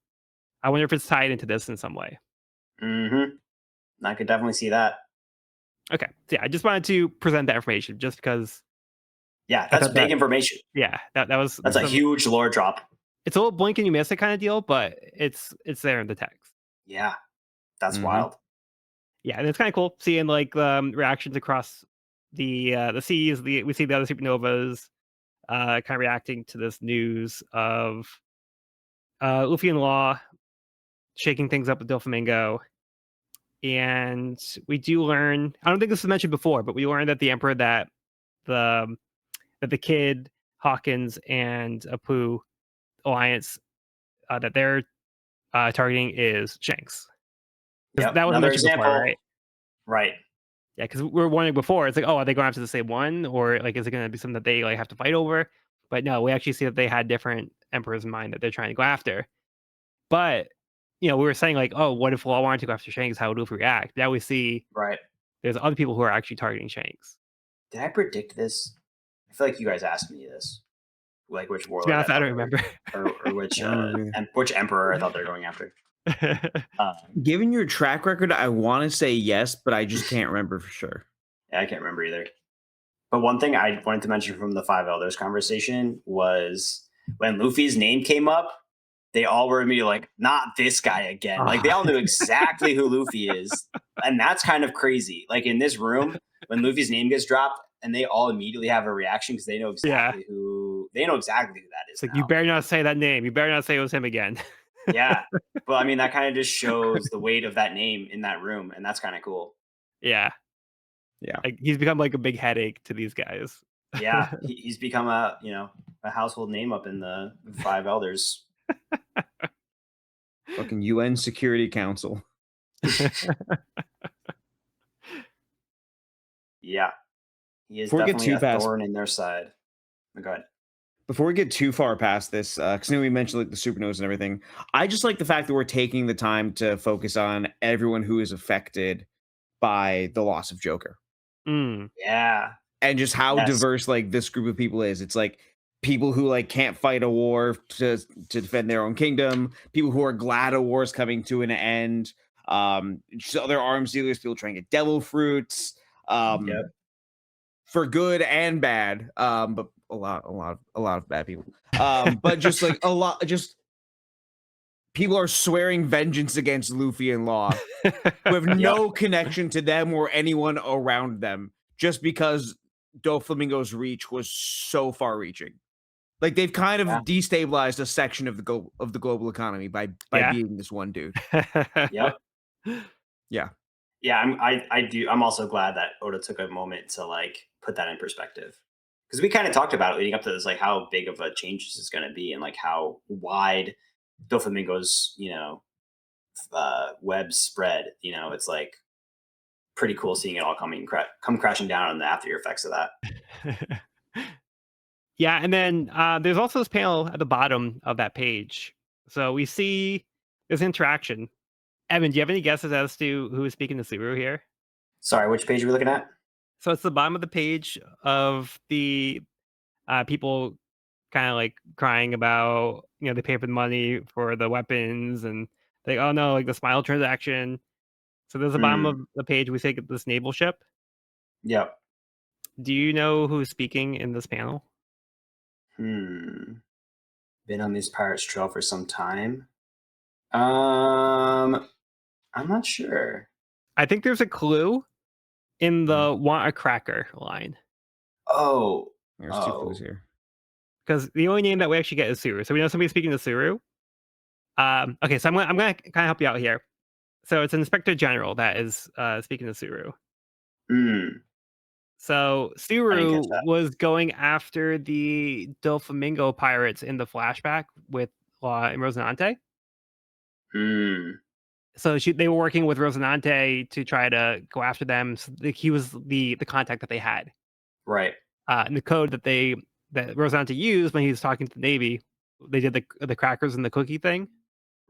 I wonder if it's tied into this in some way. Hmm. I could definitely see that. Okay, so yeah, I just wanted to present that information just because Yeah, I that's thought big that information. yeah that was That's a some. huge lore drop. It's a little blink and you miss it kind of deal, but it's there in the text. Yeah, that's Mhm. wild. Yeah, and it's kind of cool seeing like reactions across the seas. We see the other supernovas kind of reacting to this news of Luffy and Law shaking things up with Doflamingo. And we do learn. I don't think this was mentioned before, but we learned that the Emperor the that the kid Hawkins and Apu alliance that they're targeting is Shanks. 'Cause Yep, that wasn't another mentioned before, example. right? Right. Yeah, because we were wondering before, it's like, oh, are they going after the same one, or like, is it going to be something that they like have to fight over? But no, we actually see that they had different emperors in mind that they're trying to go after. But we were saying like, oh, what if Law wanted to go after Shanks? How would Luffy react? Now we see Right. there's other people who are actually targeting Shanks. Did I predict this? I feel like you guys asked me this, like which To be warlord I honest, I thought don't they were, remember. or which I don't remember either. which emperor I thought they were going after. Given your track record, I want to say yes, but I just can't remember for sure. Yeah, I can't remember either. But one thing I wanted to mention from the Five Elders conversation was when Luffy's name came up. they all were immediately like, not this guy again. Like they all knew exactly who Luffy is. And that's kind of crazy. Like in this room, when Luffy's name gets dropped and they all immediately have a reaction because Yeah. they know exactly who that is It's like, you now. better not say that name. You better not say it was him again. Yeah. But I mean, that kind of just shows the weight of that name in that room. And that's kind of cool. Yeah. Yeah. Like, he's become like a big headache to these guys. Yeah. He's become a household name up in the Five Elders. Fucking UN Security Council. Yeah. He is Before we get definitely too a fast, thorn in their side. Oh, go ahead. before we get too far past this, because I know we mentioned like the supernovas and everything, I just like the fact that we're taking the time to focus on everyone who is affected by the loss of Joker. Mm. Yeah. And just how Yes. diverse like this group of people is. It's like people who like can't fight a war to defend their own kingdom, people who are glad a war is coming to an end, just other arms dealers, people trying to get devil fruits, Yep. for good and bad, but a lot of bad people, but just like a lot, just people are swearing vengeance against Luffy and Law who have no connection to them or anyone around them, just because Doflamingo's reach was so far-reaching. Like they've kind of destabilized a section of the global economy by Yeah. beating this one dude. Yep. Yeah. Yeah, I'm also glad that Oda took a moment to like put that in perspective. Because we kind of talked about it leading up to this, like how big of a change this is going to be and like how wide Doflamingo's, web spread. It's like pretty cool seeing it all come crashing down on the after effects of that. Yeah, and then there's also this panel at the bottom of that page. So we see this interaction. Evan, do you have any guesses as to who is speaking to Subaru here? Sorry, which page are we looking at? So it's the bottom of the page of the people kind of like crying about, they pay for the money for the weapons and like, oh no, like the smile transaction. So there's the bottom of the page. We say this naval ship. Yep. Do you know who's speaking in this panel? Been on this pirate's trail for some time. I'm not sure. I think there's a clue in the "want a cracker" line. Oh, There's two clues here. Because the only name that we actually get is Suru. So we know somebody's speaking to Suru. Okay, so I'm gonna kind of help you out here. So it's an inspector general that is speaking to Suru. So Suru was going after the Doflamingo pirates in the flashback with Law and Rosinante. So they were working with Rosinante to try to go after them. So he was the contact that they had. Right. And the code that Rosinante used when he was talking to the Navy, they did the crackers and the cookie thing.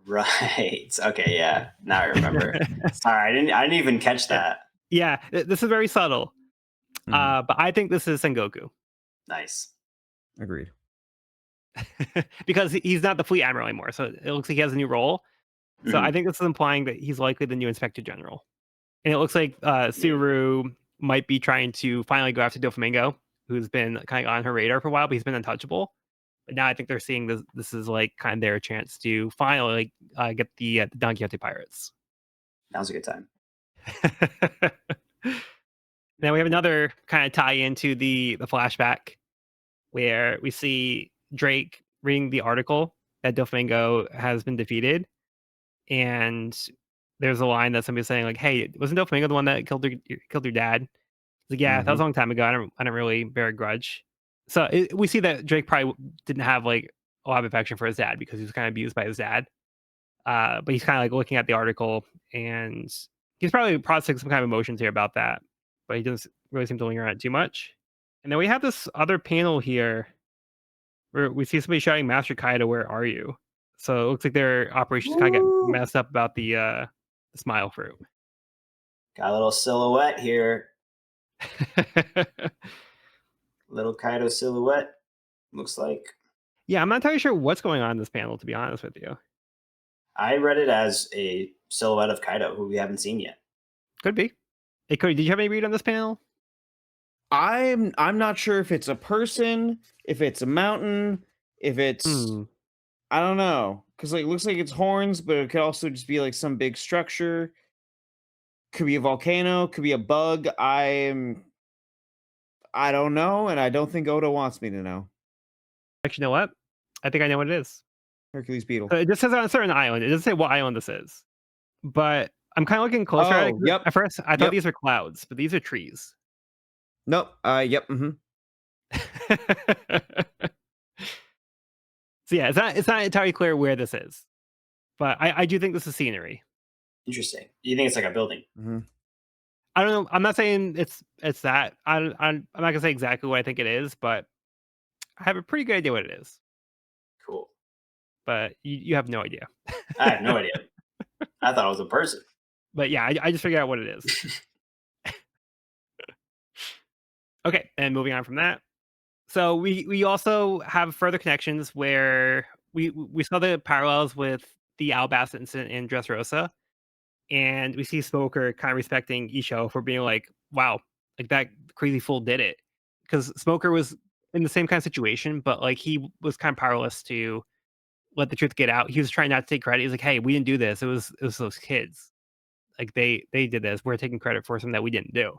Right. Okay. Yeah. Now I remember. Sorry, I didn't even catch that. Yeah, this is very subtle. But I think this is Sengoku. Nice. Agreed. Because he's not the fleet admiral anymore, so it looks like he has a new role. So I think this is implying that he's likely the new inspector general. And it looks like Suru might be trying to finally go after Doflamingo, who's been kind of on her radar for a while, but he's been untouchable. But now I think they're seeing this is like kind of their chance to finally get the Don Quixote pirates. Now's a good time. Now we have another kind of tie into the flashback where we see Drake reading the article that Doflamingo has been defeated. And there's a line that somebody's saying like, "Hey, wasn't Doflamingo the one that killed your dad?" He's like, "Yeah, that was a long time ago. I don't really bear a grudge." So we see that Drake probably didn't have like a lot of affection for his dad because he was kind of abused by his dad. But he's kind of like looking at the article and he's probably processing some kind of emotions here about that. But he doesn't really seem to linger on it too much. And then we have this other panel here where we see somebody shouting, "Master Kaido, where are you?" So it looks like their operations kind of get messed up about the smile fruit. Got a little silhouette here. Little Kaido silhouette. Looks like. Yeah, I'm not entirely sure what's going on in this panel, to be honest with you. I read it as a silhouette of Kaido, who we haven't seen yet. Could be. Hey, Cody, did you have any read on this panel? I'm not sure if it's a person, if it's a mountain, if it's I don't know, Because like it looks like it's horns, but it could also just be like some big structure. Could be a volcano, could be a bug. I don't know, and I don't think Oda wants me to know. Actually, you know what? I think I know what it is. Hercules beetle. So it just says on a certain island. It doesn't say what island this is. But I'm kind of looking closer at it. Oh, yep. At first, I thought Yep. these were clouds, but these are trees. Nope. Yep. So yeah, it's not entirely clear where this is, but I do think this is scenery. Interesting. You think it's like a building? I don't know. I'm not saying it's that. I'm not gonna say exactly what I think it is, but I have a pretty good idea what it is. Cool. But you have no idea. I have no idea. I thought it was a person. But yeah, I just figured out what it is. Okay, and moving on from that. So we also have further connections where we saw the parallels with the Alabasta incident in Dressrosa, and we see Smoker kind of respecting Isho for being like, "Wow, like that crazy fool did it," because Smoker was in the same kind of situation, but like he was kind of powerless to let the truth get out. He was trying not to take credit. He's like, "Hey, we didn't do this. It was those kids. Like they did this. We're taking credit for something that we didn't do."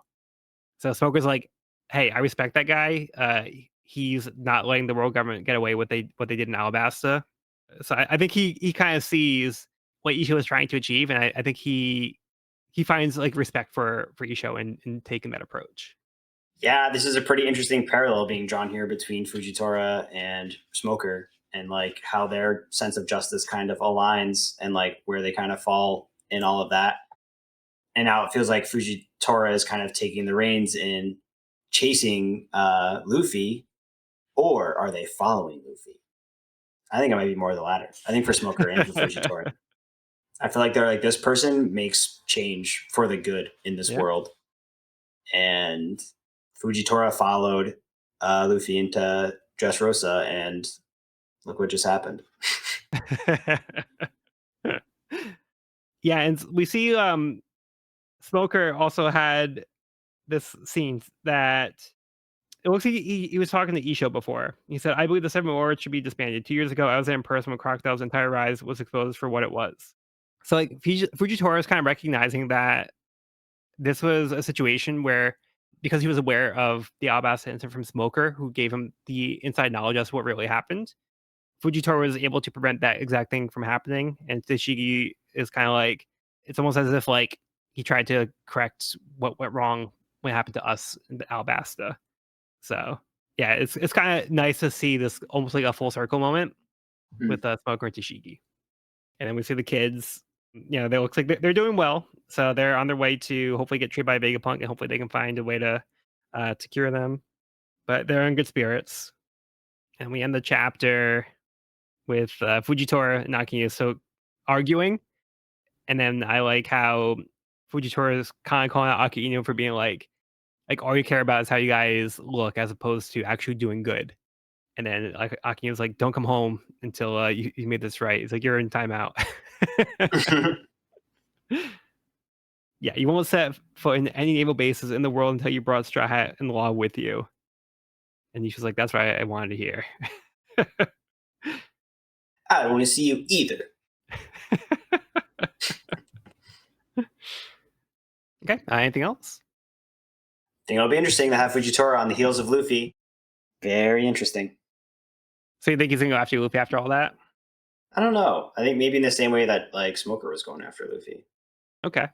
So Smoker's like, "Hey, I respect that guy. He's not letting the world government get away with what they did in Alabasta." So I think he kind of sees what Isho is trying to achieve, and I think he finds like respect for Isho in taking that approach. Yeah, this is a pretty interesting parallel being drawn here between Fujitora and Smoker, and like how their sense of justice kind of aligns, and like where they kind of fall in all of that. And now it feels like Fujitora is kind of taking the reins in chasing Luffy, or are they following Luffy? I think it might be more of the latter. I think for Smoker and for Fujitora. I feel like they're like, this person makes change for the good in this Yeah. world. And Fujitora followed Luffy into Dressrosa, and look what just happened. Yeah, and we see Smoker also had this scene that it looks like he was talking to Isho before. He said, "I believe the Seven Lords should be disbanded. 2 years ago, I was there in person when Crocodile's entire rise was exposed for what it was." So, like, Fujitora is kind of recognizing that this was a situation where, because he was aware of the Alabasta incident from Smoker, who gave him the inside knowledge as to what really happened, Fujitora was able to prevent that exact thing from happening. And Tashigi is kind of like, it's almost as if like he tried to correct what went wrong when it happened to us in the Alabasta. So yeah, it's kind of nice to see this almost like a full circle moment with Smoker and Tashigi. And then we see the kids. They looks like they're doing well, so they're on their way to hopefully get treated by Vegapunk, and hopefully they can find a way to cure them. But they're in good spirits, and we end the chapter with Fujitora and Akiuso arguing, and then I like how Fujitora is kind of calling out Aki Inu for being like all you care about is how you guys look as opposed to actually doing good. And then like Aki was like, "Don't come home until you made this right." He's like, "You're in timeout." Yeah, you won't set foot in any naval bases in the world until you brought Straw Hat and the law with you. And she was like, "That's what I wanted to hear." I don't want to see you either. Okay, anything else? I think it'll be interesting to have Fujitora on the heels of Luffy. Very interesting. So you think he's gonna go after Luffy after all that? I don't know. I think maybe in the same way that like Smoker was going after Luffy. Okay.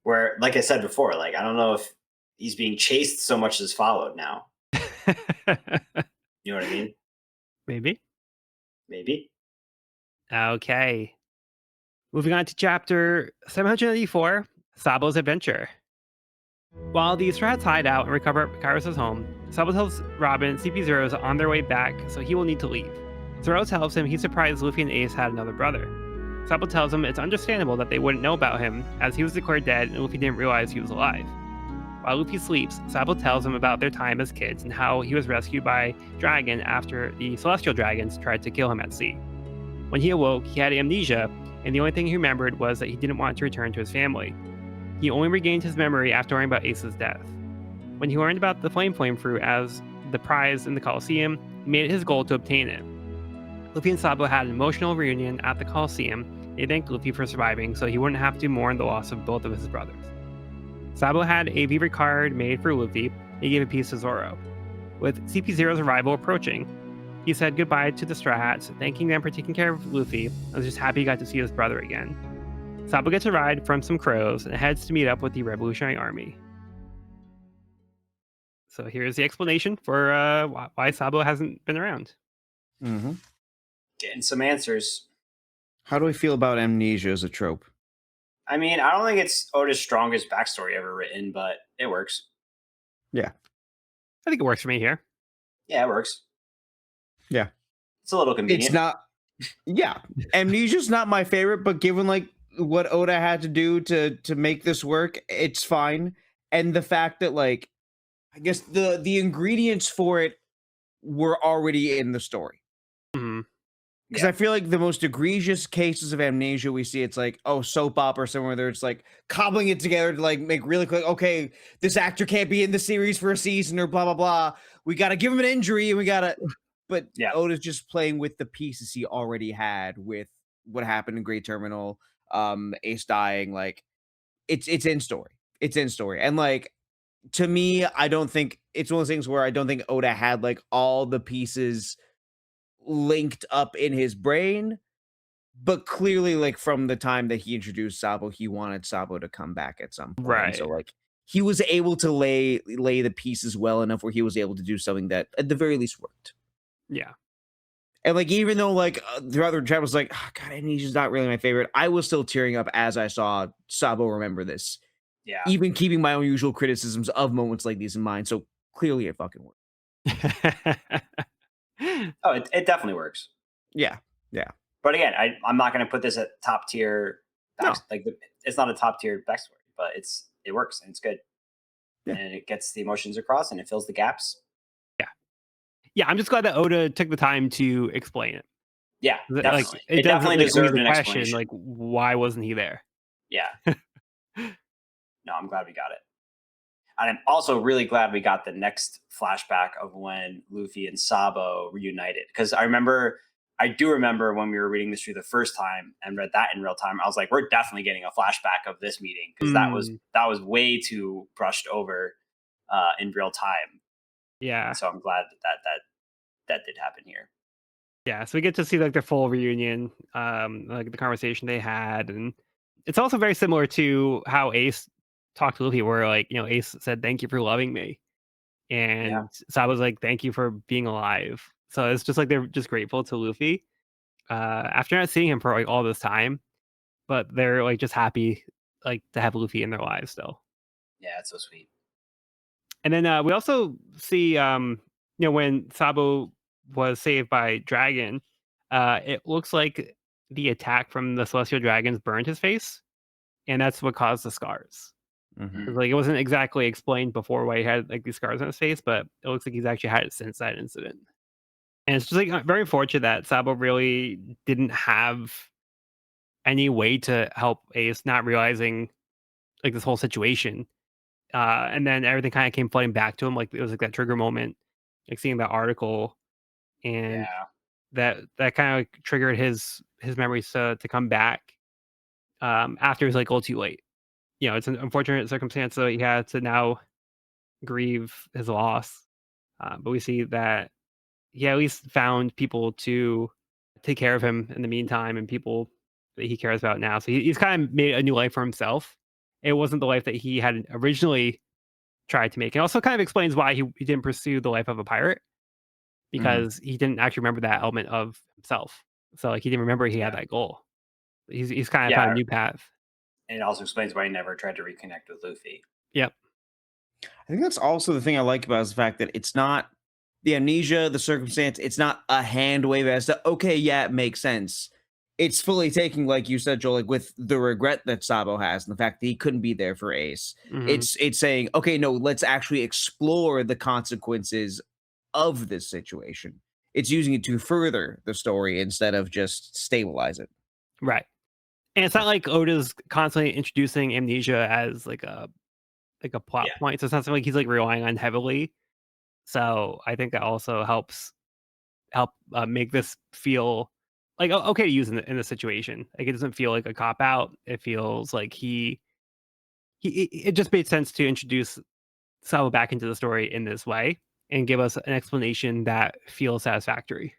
Where, like I said before, like I don't know if he's being chased so much as followed now. You know what I mean? Maybe. Maybe. Okay. Moving on to chapter 784, Sabo's Adventure. While the Straw Hats hide out and recover at Kairos' home, Sabo tells Robin CP0 is on their way back, so he will need to leave. Zoro tells him he's surprised Luffy and Ace had another brother. Sabo tells him it's understandable that they wouldn't know about him, as he was declared dead and Luffy didn't realize he was alive. While Luffy sleeps, Sabo tells him about their time as kids and how he was rescued by Dragon after the Celestial Dragons tried to kill him at sea. When he awoke, he had amnesia, and the only thing he remembered was that he didn't want to return to his family. He only regained his memory after learning about Ace's death. When he learned about the Flame fruit as the prize in the Colosseum, he made it his goal to obtain it. Luffy and Sabo had an emotional reunion at the Coliseum. They thanked Luffy for surviving so he wouldn't have to mourn the loss of both of his brothers. Sabo had a favorite card made for Luffy. He gave a piece to Zoro. With CP0's arrival approaching, he said goodbye to the Straw Hats, thanking them for taking care of Luffy, and was just happy he got to see his brother again. Sabo gets a ride from some crows and heads to meet up with the Revolutionary Army. So here's the explanation for why Sabo hasn't been around. Mm-hmm. Getting some answers. How do I feel about amnesia as a trope? I mean, I don't think it's Oda's strongest backstory ever written, but it works. Yeah. I think it works for me here. Yeah, it works. Yeah. It's a little convenient. It's not. Yeah, amnesia's not my favorite, but given like what Oda had to do to make this work, it's fine. And the fact that like, I guess the ingredients for it were already in the story. Mm-hmm. Because I feel like the most egregious cases of amnesia we see, it's like, oh, soap opera somewhere there, it's like cobbling it together to like make really quick, okay, this actor can't be in the series for a season or blah, blah, blah. We got to give him an injury and we got to, but Oda's just playing with the pieces he already had with what happened in Great Terminal, Ace dying, like it's in story. It's in story. And like, to me, I don't think it's one of those things where I don't think Oda had like all the pieces linked up in his brain, but clearly like from the time that he introduced Sabo, he wanted Sabo to come back at some point. Right. And so like he was able to lay the pieces well enough where he was able to do something that at the very least worked. Yeah. And like even though like throughout the chat was like, oh, God, Amnesia's not really my favorite, I was still tearing up as I saw Sabo remember this. Yeah. Even keeping my own usual criticisms of moments like these in mind. So clearly it fucking worked. Oh, it definitely works. Yeah. But again, I'm not going to put this at top tier. No. It's not a top tier backstory, but it works and it's good. Yeah. And it gets the emotions across and it fills the gaps. Yeah, I'm just glad that Oda took the time to explain it. Yeah, definitely. Like, it definitely deserved an question. explanation. Like, why wasn't he there? Yeah. No, I'm glad we got it. And I'm also really glad we got the next flashback of when Luffy and Sabo reunited. Because I do remember when we were reading this through the first time and read that in real time, I was like, we're definitely getting a flashback of this meeting. Because that was way too brushed over in real time. Yeah. And so I'm glad that did happen here. Yeah, so we get to see like their full reunion, like the conversation they had, and it's also very similar to how Ace talked to Luffy, where like Ace said, "Thank you for loving me," and Sabo's like, "Thank you for being alive." So it's just like they're just grateful to Luffy after not seeing him for like all this time, but they're like just happy like to have Luffy in their lives still. Yeah, it's so sweet. And then we also see, when Sabo was saved by Dragon, it looks like the attack from the Celestial Dragons burned his face, and that's what caused the scars. Mm-hmm. Like it wasn't exactly explained before why he had like these scars on his face, but it looks like he's actually had it since that incident. And it's just like very unfortunate that Sabo really didn't have any way to help Ace, not realizing like this whole situation. And then everything kind of came flooding back to him. Like it was like that trigger moment, like seeing that article, and that kind of triggered his memories to come back after it was like all too late. It's an unfortunate circumstance that he had to now grieve his loss. But we see that he at least found people to take care of him in the meantime and people that he cares about now. So he's kind of made a new life for himself. It wasn't the life that he had originally tried to make. It also kind of explains why he didn't pursue the life of a pirate, because he didn't actually remember that element of himself. So like he didn't remember he had that goal. He's kind of found a new path. And it also explains why he never tried to reconnect with Luffy. Yep. I think that's also the thing I like about it is the fact that it's not the amnesia, the circumstance. It's not a hand wave as to, okay, yeah, it makes sense. It's fully taking, like you said, Joel, like with the regret that Sabo has and the fact that he couldn't be there for Ace. Mm-hmm. It's saying, okay, no, let's actually explore the consequences of this situation. It's using it to further the story instead of just stabilize it. Right. And it's not like Oda's constantly introducing amnesia as like a plot point. So it's not something like he's like relying on heavily. So I think that also helps help make this feel like okay to use in the situation. Like it doesn't feel like a cop out. It feels like it just made sense to introduce Sabo back into the story in this way and give us an explanation that feels satisfactory.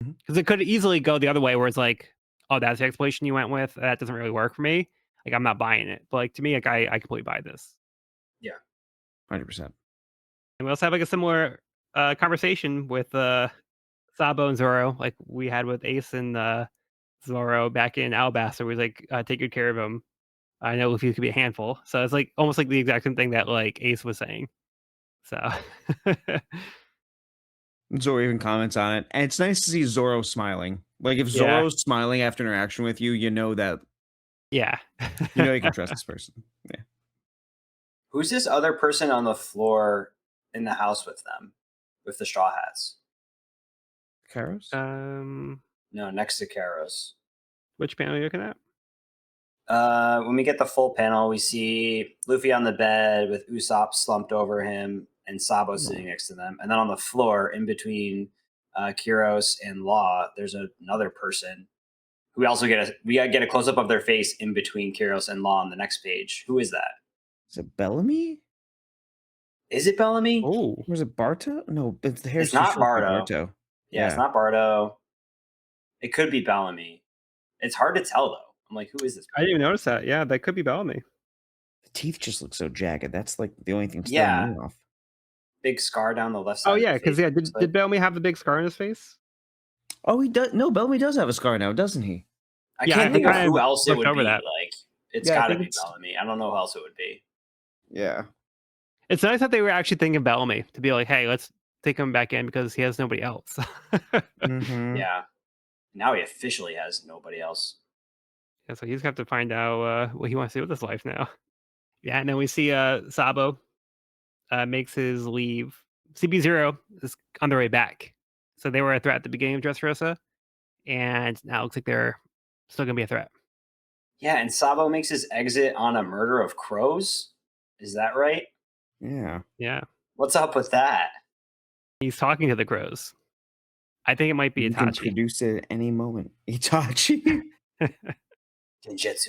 Mhm. Because it could easily go the other way where it's like, oh, that's the explanation you went with. That doesn't really work for me. Like I'm not buying it. But like to me, like I completely buy this. Yeah. 100%. And we also have like a similar conversation with Sabo and Zoro, like we had with Ace and Zoro back in Alabasta. We was like, take good care of him. I know Luffy could be a handful. So it's like almost like the exact same thing that like Ace was saying. So Zoro even comments on it, and it's nice to see Zoro smiling. Like if yeah, Zoro's smiling after interaction with you, you know that yeah. you can trust this person. Yeah, Who's this other person on the floor in the house with them, with the straw hats? Karos. No, next to Karos. Which panel are you looking at? When we get the full panel, we see Luffy on the bed with Usopp slumped over him and Sabo sitting next to them. And then on the floor, in between Kyros and Law, there's another person. We also get a close up of their face in between Kyros and Law on the next page. Who is that? Is it Bellamy? Is it Bellamy? Oh, Or is it Barto? No, it's the hair's It's too not short for Barto. Barto. Yeah, it's not Bardo. It could be Bellamy. It's hard to tell though. I'm like, who is this? I didn't even notice that. Yeah, that could be Bellamy. The teeth just look so jagged. That's like the only thing that's Yeah. throwing me off. Big scar down the left side. Oh of yeah, the because face, yeah, looks did Bellamy have the big scar on his face? Oh, he does. No, Bellamy does have a scar now, doesn't he? I Yeah, can't I think of kind who of else it looked would over be. that. Like, it's Yeah, I got to think be it's- Bellamy. I don't know who else it would be. Yeah. It's nice that they were actually thinking of Bellamy to be like, hey, let's take him back in because he has nobody else. Mm-hmm. Yeah. Now he officially has nobody else. Yeah, so he's got to find out what he wants to do with his life now. Yeah, and then we see Sabo makes his leave. CB0 is on their way back. So they were a threat at the beginning of Dressrosa, and now it looks like they're still going to be a threat. Yeah, and Sabo makes his exit on a murder of crows. Is that right? Yeah. Yeah. What's up with that? He's talking to the crows. I think it might be You can Itachi. produce it at any moment. Itachi. Genjutsu.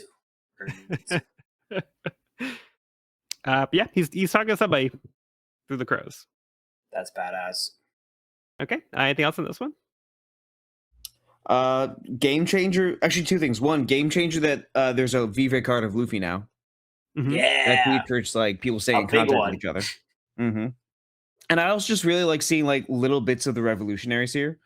Or ninjutsu. But yeah, he's talking to somebody through the crows. That's badass. Okay. Anything else on this one? Game changer. Actually, two things. One, game changer that there's a Vivre card of Luffy now. Mhm. That Yeah. features like people staying A in big contact one. with each other. Mm-hmm. And I also just really like seeing like little bits of the revolutionaries here.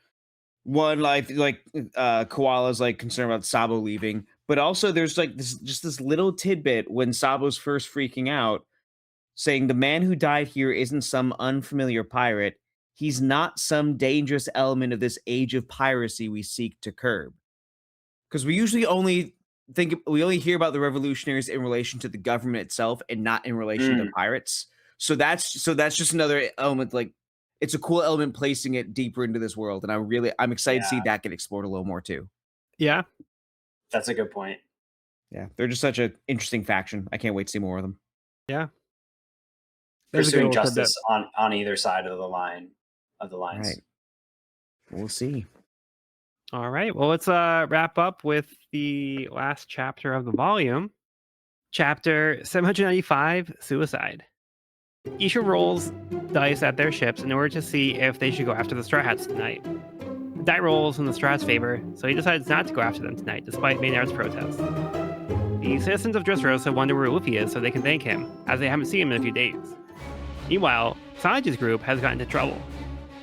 One, like Koala's like concerned about Sabo leaving, but also there's like this little tidbit when Sabo's first freaking out, saying the man who died here isn't some unfamiliar pirate. He's not some dangerous element of this age of piracy we seek to curb. Because we usually only hear about the revolutionaries in relation to the government itself and not in relation to pirates. So that's just another element. Like it's a cool element placing it deeper into this world, and I'm excited to see that get explored a little more too. Yeah. That's a good point. Yeah, they're just such an interesting faction. I can't wait to see more of them. Yeah. There's a good Pursuing little tidbit. justice on either side of the lines. Right. We'll see. All right. Well, let's wrap up with the last chapter of the volume. Chapter 795, Suicide. Isha rolls dice at their ships in order to see if they should go after the Straw Hats tonight. The die rolls in the Straw Hats' favor, so he decides not to go after them tonight, despite Maynard's protest. The citizens of Dressrosa wonder where Luffy is so they can thank him, as they haven't seen him in a few days. Meanwhile, Sanji's group has gotten into trouble.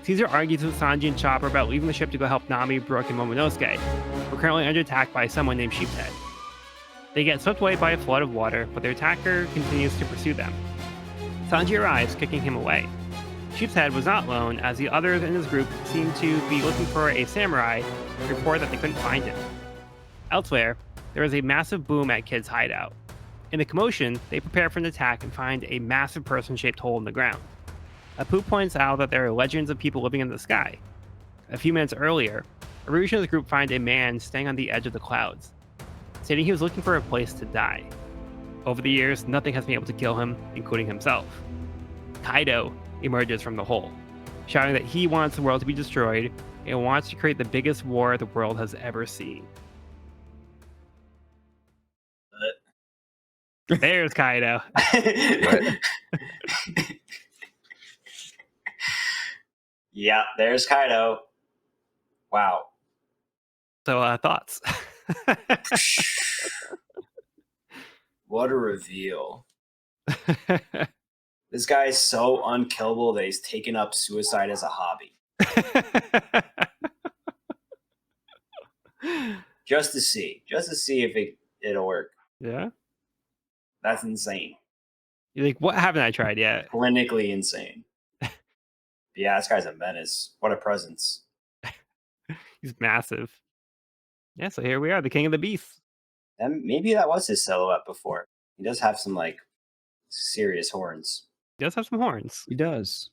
Caesar argues with Sanji and Chopper about leaving the ship to go help Nami, Brook, and Momonosuke, who are currently under attack by someone named Sheepshead. They get swept away by a flood of water, but their attacker continues to pursue them. Sanji arrives, kicking him away. Sheepshead was not alone, as the others in his group seemed to be looking for a samurai and report that they couldn't find him. Elsewhere, there is a massive boom at Kid's hideout. In the commotion, they prepare for an attack and find a massive person-shaped hole in the ground. Apu points out that there are legends of people living in the sky. A few minutes earlier, Aruj and his group find a man staying on the edge of the clouds, stating he was looking for a place to die. Over the years, nothing has been able to kill him, including himself. Kaido emerges from the hole, shouting that he wants the world to be destroyed It wants to create the biggest war the world has ever seen. There's Kaido. Yeah, there's Kaido. Wow. So, thoughts? What a reveal. This guy is so unkillable that he's taken up suicide as a hobby. Just to see if it'll work. Yeah? That's insane. You're like, what haven't I tried yet? Clinically insane. Yeah, this guy's a menace. What a presence. He's massive. Yeah, so here we are, the king of the beasts. And maybe that was his silhouette before. He does have some like serious horns. He does have some horns. He does.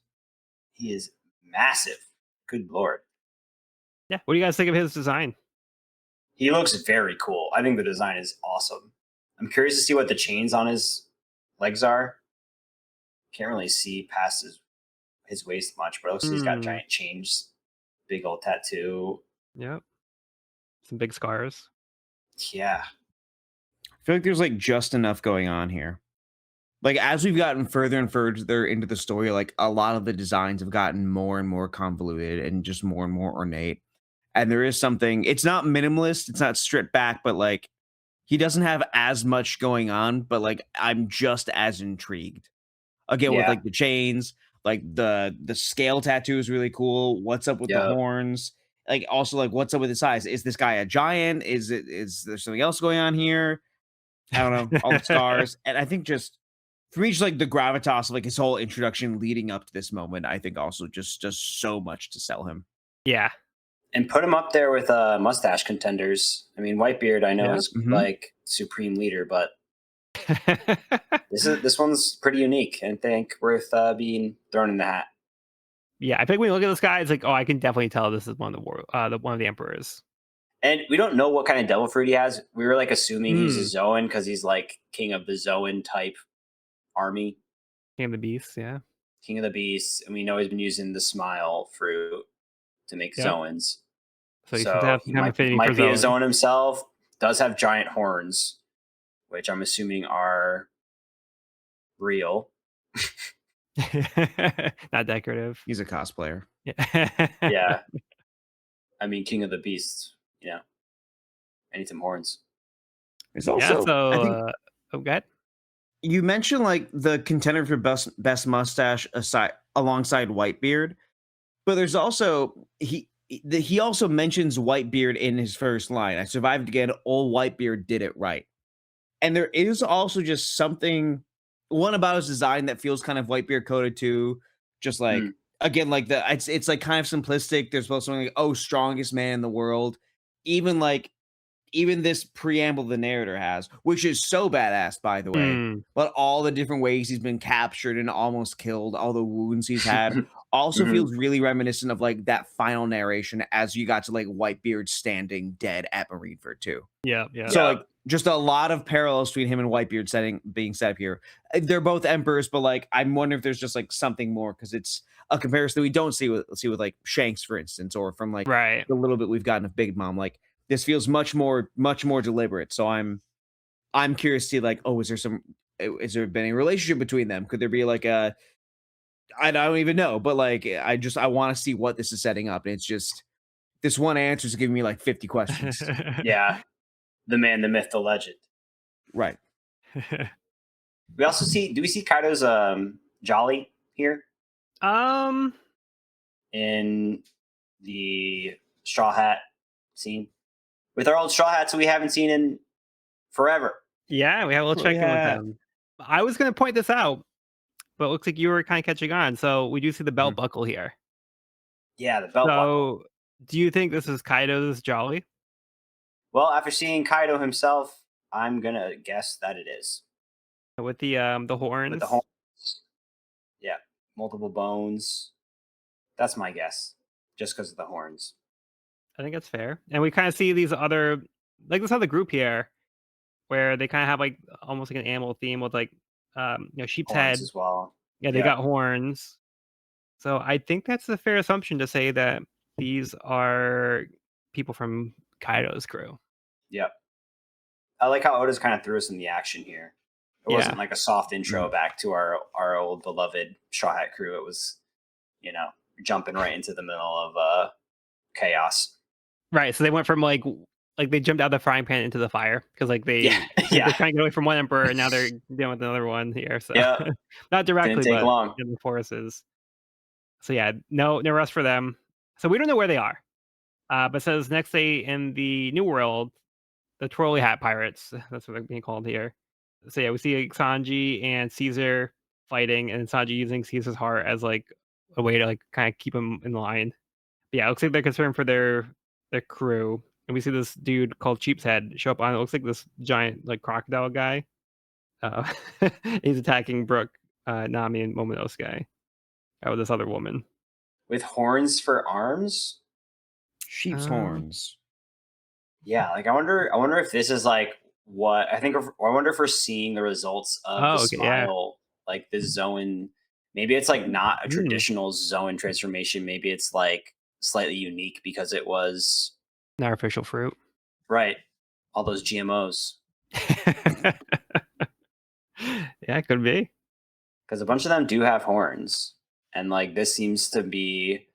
He is massive. Good lord. Yeah. What do you guys think of his design? He looks very cool. I think the design is awesome. I'm curious to see what the chains on his legs are. Can't really see past his waist much, but it looks like he's got giant chains, big old tattoo. Yep. Some big scars. Yeah. I feel like there's like just enough going on here. Like as we've gotten further and further into the story, like a lot of the designs have gotten more and more convoluted and just more and more ornate. And there is something, it's not minimalist, it's not stripped back, but like he doesn't have as much going on, but like I'm just as intrigued. Again, with like the chains, like the scale tattoo is really cool. What's up with the horns? Like also like what's up with his size? Is this guy a giant? Is there something else going on here? I don't know. All the stars. And I think just for me, just like the gravitas of like his whole introduction leading up to this moment, I think also just does so much to sell him. Yeah. And put him up there with mustache contenders. I mean, Whitebeard, I know is like supreme leader, but this one's pretty unique and I think worth being thrown in the hat. Yeah, I think when you look at this guy, it's like, oh, I can definitely tell this is one of the emperors. And we don't know what kind of devil fruit he has. We were like assuming he's a Zoan because he's like king of the Zoan type army. King of the beasts, yeah. King of the beasts, and we know he's been using the smile fruit to make Zoans. So he might be a Zoan himself. Does have giant horns, which I'm assuming are real. Not decorative. He's a cosplayer. Yeah. I mean, King of the Beasts, you know. I need some horns. It's also, I think, oh, go ahead. You mentioned like the contender for best mustache alongside Whitebeard, but there's also he also mentions Whitebeard in his first line. I survived again. Old Whitebeard did it right. And there is also just something one about his design that feels kind of Whitebeard coded too. Just like again, like it's like kind of simplistic. There's both something like, oh, strongest man in the world. Even this preamble the narrator has, which is so badass, by the way, but all the different ways he's been captured and almost killed, all the wounds he's had, also feels really reminiscent of like that final narration as you got to like Whitebeard standing dead at Marineford too. Yeah. So like just a lot of parallels between him and Whitebeard being set up here. They're both emperors, but like I'm wondering if there's just like something more because it's a comparison that we don't see with like Shanks, for instance, or from like the little bit we've gotten of Big Mom. Like this feels much more deliberate. So I'm curious to see like, oh, is there been a relationship between them? Could there be like I don't even know, but like I want to see what this is setting up. And it's just this one answer is giving me like 50 questions. Yeah. The man, the myth, the legend. Right. We also do we see Kaido's Jolly here? In the straw hat scene. With our old straw hats we haven't seen in forever. Yeah, we have a little check-in with them. I was going to point this out, but it looks like you were kind of catching on. So we do see the belt buckle here. Yeah, the belt buckle. So do you think this is Kaido's Jolly? Well, after seeing Kaido himself, I'm going to guess that it is. With the horns? With the horns. Yeah, multiple bones. That's my guess, just because of the horns. I think that's fair. And we kind of see these other, like this other group here, where they kind of have like almost like an animal theme with like, sheep's horns head as well. Yeah, they got horns. So I think that's a fair assumption to say that These are people from Kaido's crew. Yep. I like how Oda's kind of threw us in the action here. It Yeah. wasn't like a soft intro Mm. back to our old beloved Straw Hat crew. It was, you know, jumping right into the middle of chaos. Right, so they went from, like, they jumped out of the frying pan into the fire because, like, Yeah, they're yeah, trying to get away from one emperor, and now they're dealing with another one here, so yeah. not Didn't directly, take but long. in the forces. So, yeah, no rest for them. So we don't know where they are, but it says next day in the New World, the Twirly Hat Pirates, that's what they're being called here. So, yeah, we see, like, Sanji and Caesar fighting, and Sanji using Caesar's heart as, like, a way to, like, kinda keep him in line. Yeah, it looks like they're concerned for their crew, and we see this dude called Cheapshead show up on it looks like this giant, like, crocodile guy. Uh, he's attacking Brook, Nami, and Momonosuke, with this other woman. With horns for arms. Sheep's Um, horns. Yeah, like I wonder if this is like what I think. I wonder if we're seeing the results of the oh, okay, yeah. smile, like the Zoan. Maybe it's like not a Mm, traditional Zoan transformation. Maybe it's like slightly unique because it was an artificial fruit. right. All those GMOs, Yeah, it could be. because a bunch of them do have horns, and like this seems to be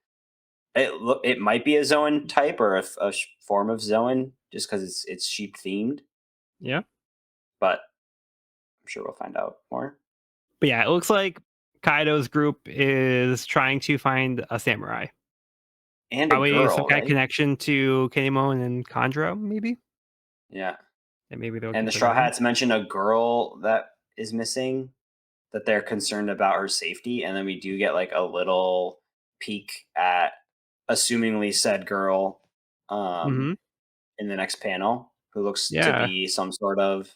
it. It might be a Zoan type or a form of Zoan, just because it's sheep themed. Yeah. But I'm sure we'll find out more. But, yeah, it looks like Kaido's group is trying to find a samurai. And a Probably some girl, kind of right? connection to Kinemon and Kandro, maybe? Yeah. And maybe they're And looking the for Straw them. Hats mention a girl that is missing, that they're concerned about her safety. And then we do get like a little peek at assumingly said girl um, Mhm. in the next panel, who looks to Yeah. be some sort of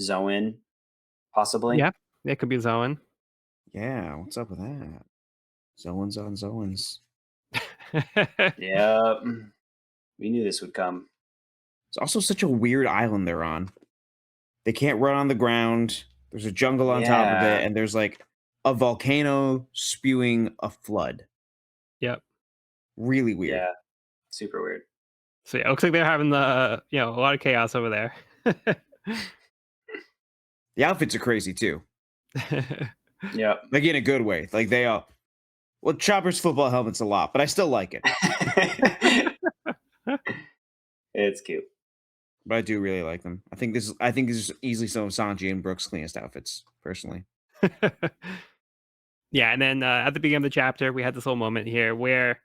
Zoan, possibly. Yeah, it could be Zoan. Yeah, what's up with that? Zoans on Zoans. Yep. We knew this would come. It's also such a weird island they're on. They can't run on the ground. There's a jungle on top of it, Yeah. and there's like a volcano spewing a flood. Yep. Really weird. Yeah. Super weird. So, yeah, it looks like they're having a lot of chaos over there. The outfits are crazy too. Yep. Like in a good way. Like they are. Well, Chopper's football helmet's a lot, but I still like it. It's cute. But I do really like them. I think this is easily some of Sanji and Brooks' cleanest outfits, personally. Yeah, and then, at the beginning of the chapter, we had this whole moment here where,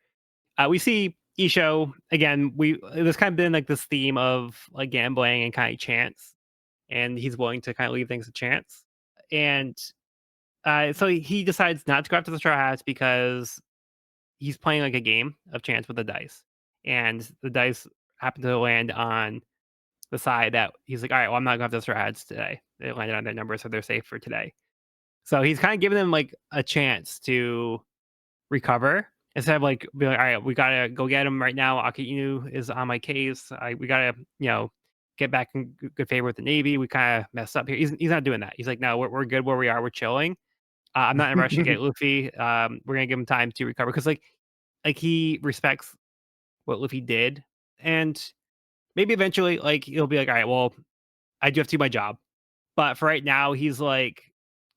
we see Isho again, there's kind of been, like, this theme of, like, gambling and kinda chance, and he's willing to kinda leave things to chance, and, so he decides not to go after the Straw Hats because he's playing like a game of chance with the dice, and the dice happen to land on the side that he's like, all right, well, I'm not going to have those ads today. They landed on their number, so they're safe for today. So he's kind of giving them like a chance to recover instead of like being like, all right, we gotta go get him right now. Akinu is on my case. We gotta, get back in good favor with the Navy. We kind of messed up here. He's not doing that. He's like, no, we're good where we are. We're chilling. I'm not in a rush to get Luffy. We're gonna give him time to recover because like he respects what Luffy did, and maybe eventually, like he'll be like, all right, well, I do have to do my job, but for right now, he's like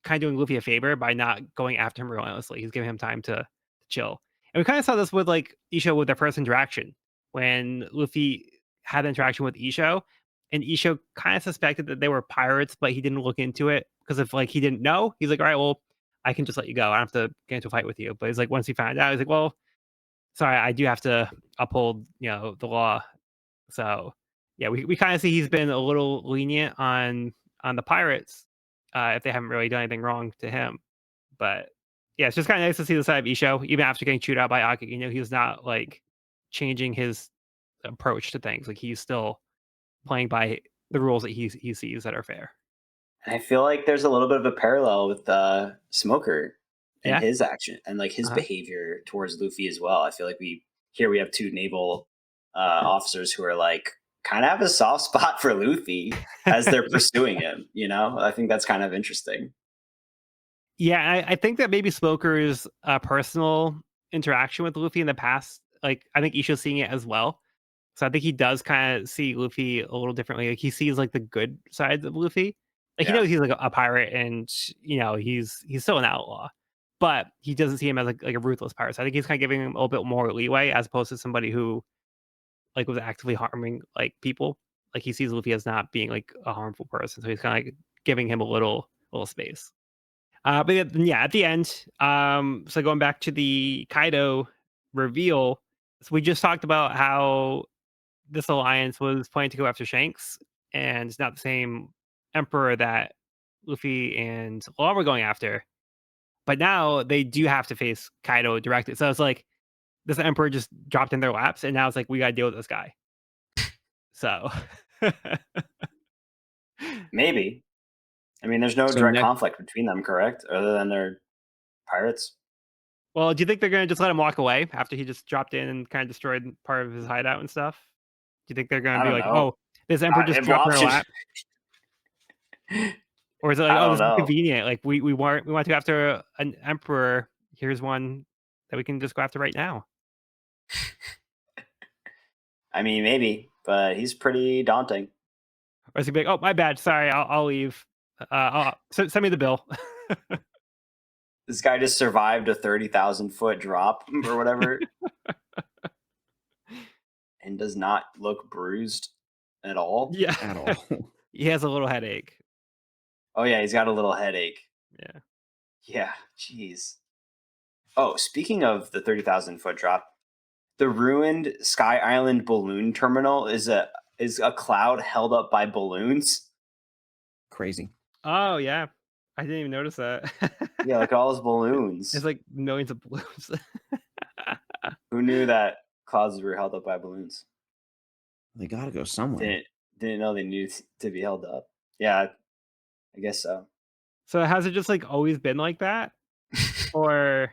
kind of doing Luffy a favor by not going after him relentlessly. He's giving him time to chill, and we kind of saw this with like Isho with their first interaction when Luffy had the interaction with Isho, and Isho kind of suspected that they were pirates, but he didn't look into it because if like he didn't know, he's like, all right, well, I can just let you go. I don't have to get into a fight with you. But he's like, once he found out, he's like, well, sorry, I do have to uphold, the law. So, yeah, we kind of see he's been a little lenient on the pirates if they haven't really done anything wrong to him. But yeah, it's just kind of nice to see the side of Isho, even after getting chewed out by Aki. He's not like changing his approach to things. Like he's still playing by the rules that he sees that are fair. And I feel like there's a little bit of a parallel with Smoker and Yeah. his action and like his Uh-huh. behavior towards Luffy as well. I feel like we have two naval officers who are like kind of have a soft spot for Luffy as they're pursuing him. I think that's kind of interesting. Yeah, I think that maybe Smoker's personal interaction with Luffy in the past like I think Isha's seeing it as well. So I think he does kind of see Luffy a little differently. Like he sees like the good sides of Luffy. Like he Yeah. knows he's like a pirate, and he's still an outlaw, but he doesn't see him as like a ruthless pirate. So I think he's kind of giving him a little bit more leeway as opposed to somebody who like was actively harming like people. Like he sees Luffy as not being like a harmful person, so he's kind of like giving him a little space. But yeah, at the end, so going back to the Kaido reveal, so we just talked about how this alliance was planning to go after Shanks, and it's not the same emperor that Luffy and Law were going after. But now they do have to face Kaido directly. So it's like this emperor just dropped in their laps, and now it's like we got to deal with this guy. So, Maybe. I mean, there's no So direct next, conflict between them, correct? Other than they're pirates. well, do you think they're going to just let him walk away after he just dropped in and kind of destroyed part of his hideout and stuff? Do you think they're going I to be don't like, know. oh, this emperor just Well, dropped in our lap? Or is it like, I "Oh, don't this is know. convenient, like, we want to go after an emperor, here's one that we can just go after right now." I mean, maybe, but he's pretty daunting. Or is he be like, "Oh, my bad, sorry, I'll leave. Send me the bill." This guy just survived a 30,000-foot drop or whatever, and does not look bruised at all. Yeah. at all. He has a little headache. Oh yeah, he's got a little headache. Yeah. Yeah, jeez. Oh, speaking of the 30,000-foot drop, the ruined Sky Island balloon terminal is a cloud held up by balloons. Crazy. Oh, yeah. I didn't even notice that. Yeah, look at all those It's balloons. like millions of balloons. Who knew that clouds were held up by balloons? They got to go somewhere. Didn't know they needed to be held up. Yeah, I guess so. So has it just, like, always been like that? Or,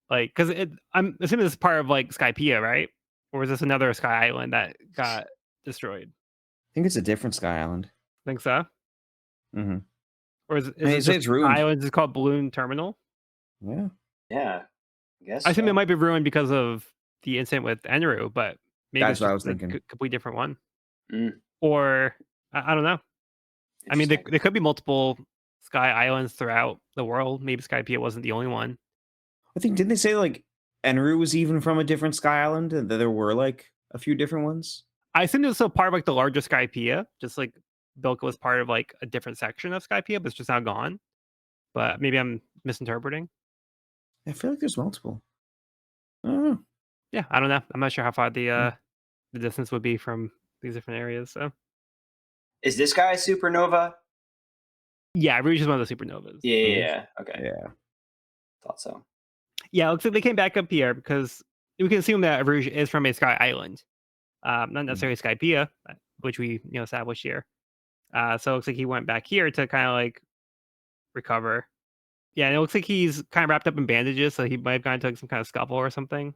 like, because I'm assuming this is part of, like, Skypiea, right? Or is this another Sky Island that got destroyed? I think it's a different Sky Island. Think so? Hmm. Or is I mean, it they say just it's the ruined. island is called Balloon Terminal? Yeah. Yeah, I I guess assume it so. might be ruined because of the incident with Enru, but maybe That's it's what I just was a thinking. complete different one. Mm, Or I don't know. I mean, interesting. there could be multiple Sky Islands throughout the world. Maybe Skypiea wasn't the only one. I think didn't they say like Enru was even from a different Sky Island and that there were like a few different ones? I assume it was still part of like the larger Skypiea, just like Bilka was part of like a different section of Skypiea, but it's just now gone. But maybe I'm misinterpreting. I feel like there's multiple. I don't know. Yeah, I don't know. I'm not sure how far Yeah. the distance would be from these different areas. So Is this guy a supernova? yeah, Rouge is one of the supernovas. Yeah. Okay, Yeah. thought so. Yeah, it looks like they came back up here because we can assume that Rouge is from a Sky Island, not necessarily Skypiea, which we established here. So it looks like he went back here to kind of like recover. Yeah, and it looks like he's kind of wrapped up in bandages, so he might have gone into like some kind of scuffle or something.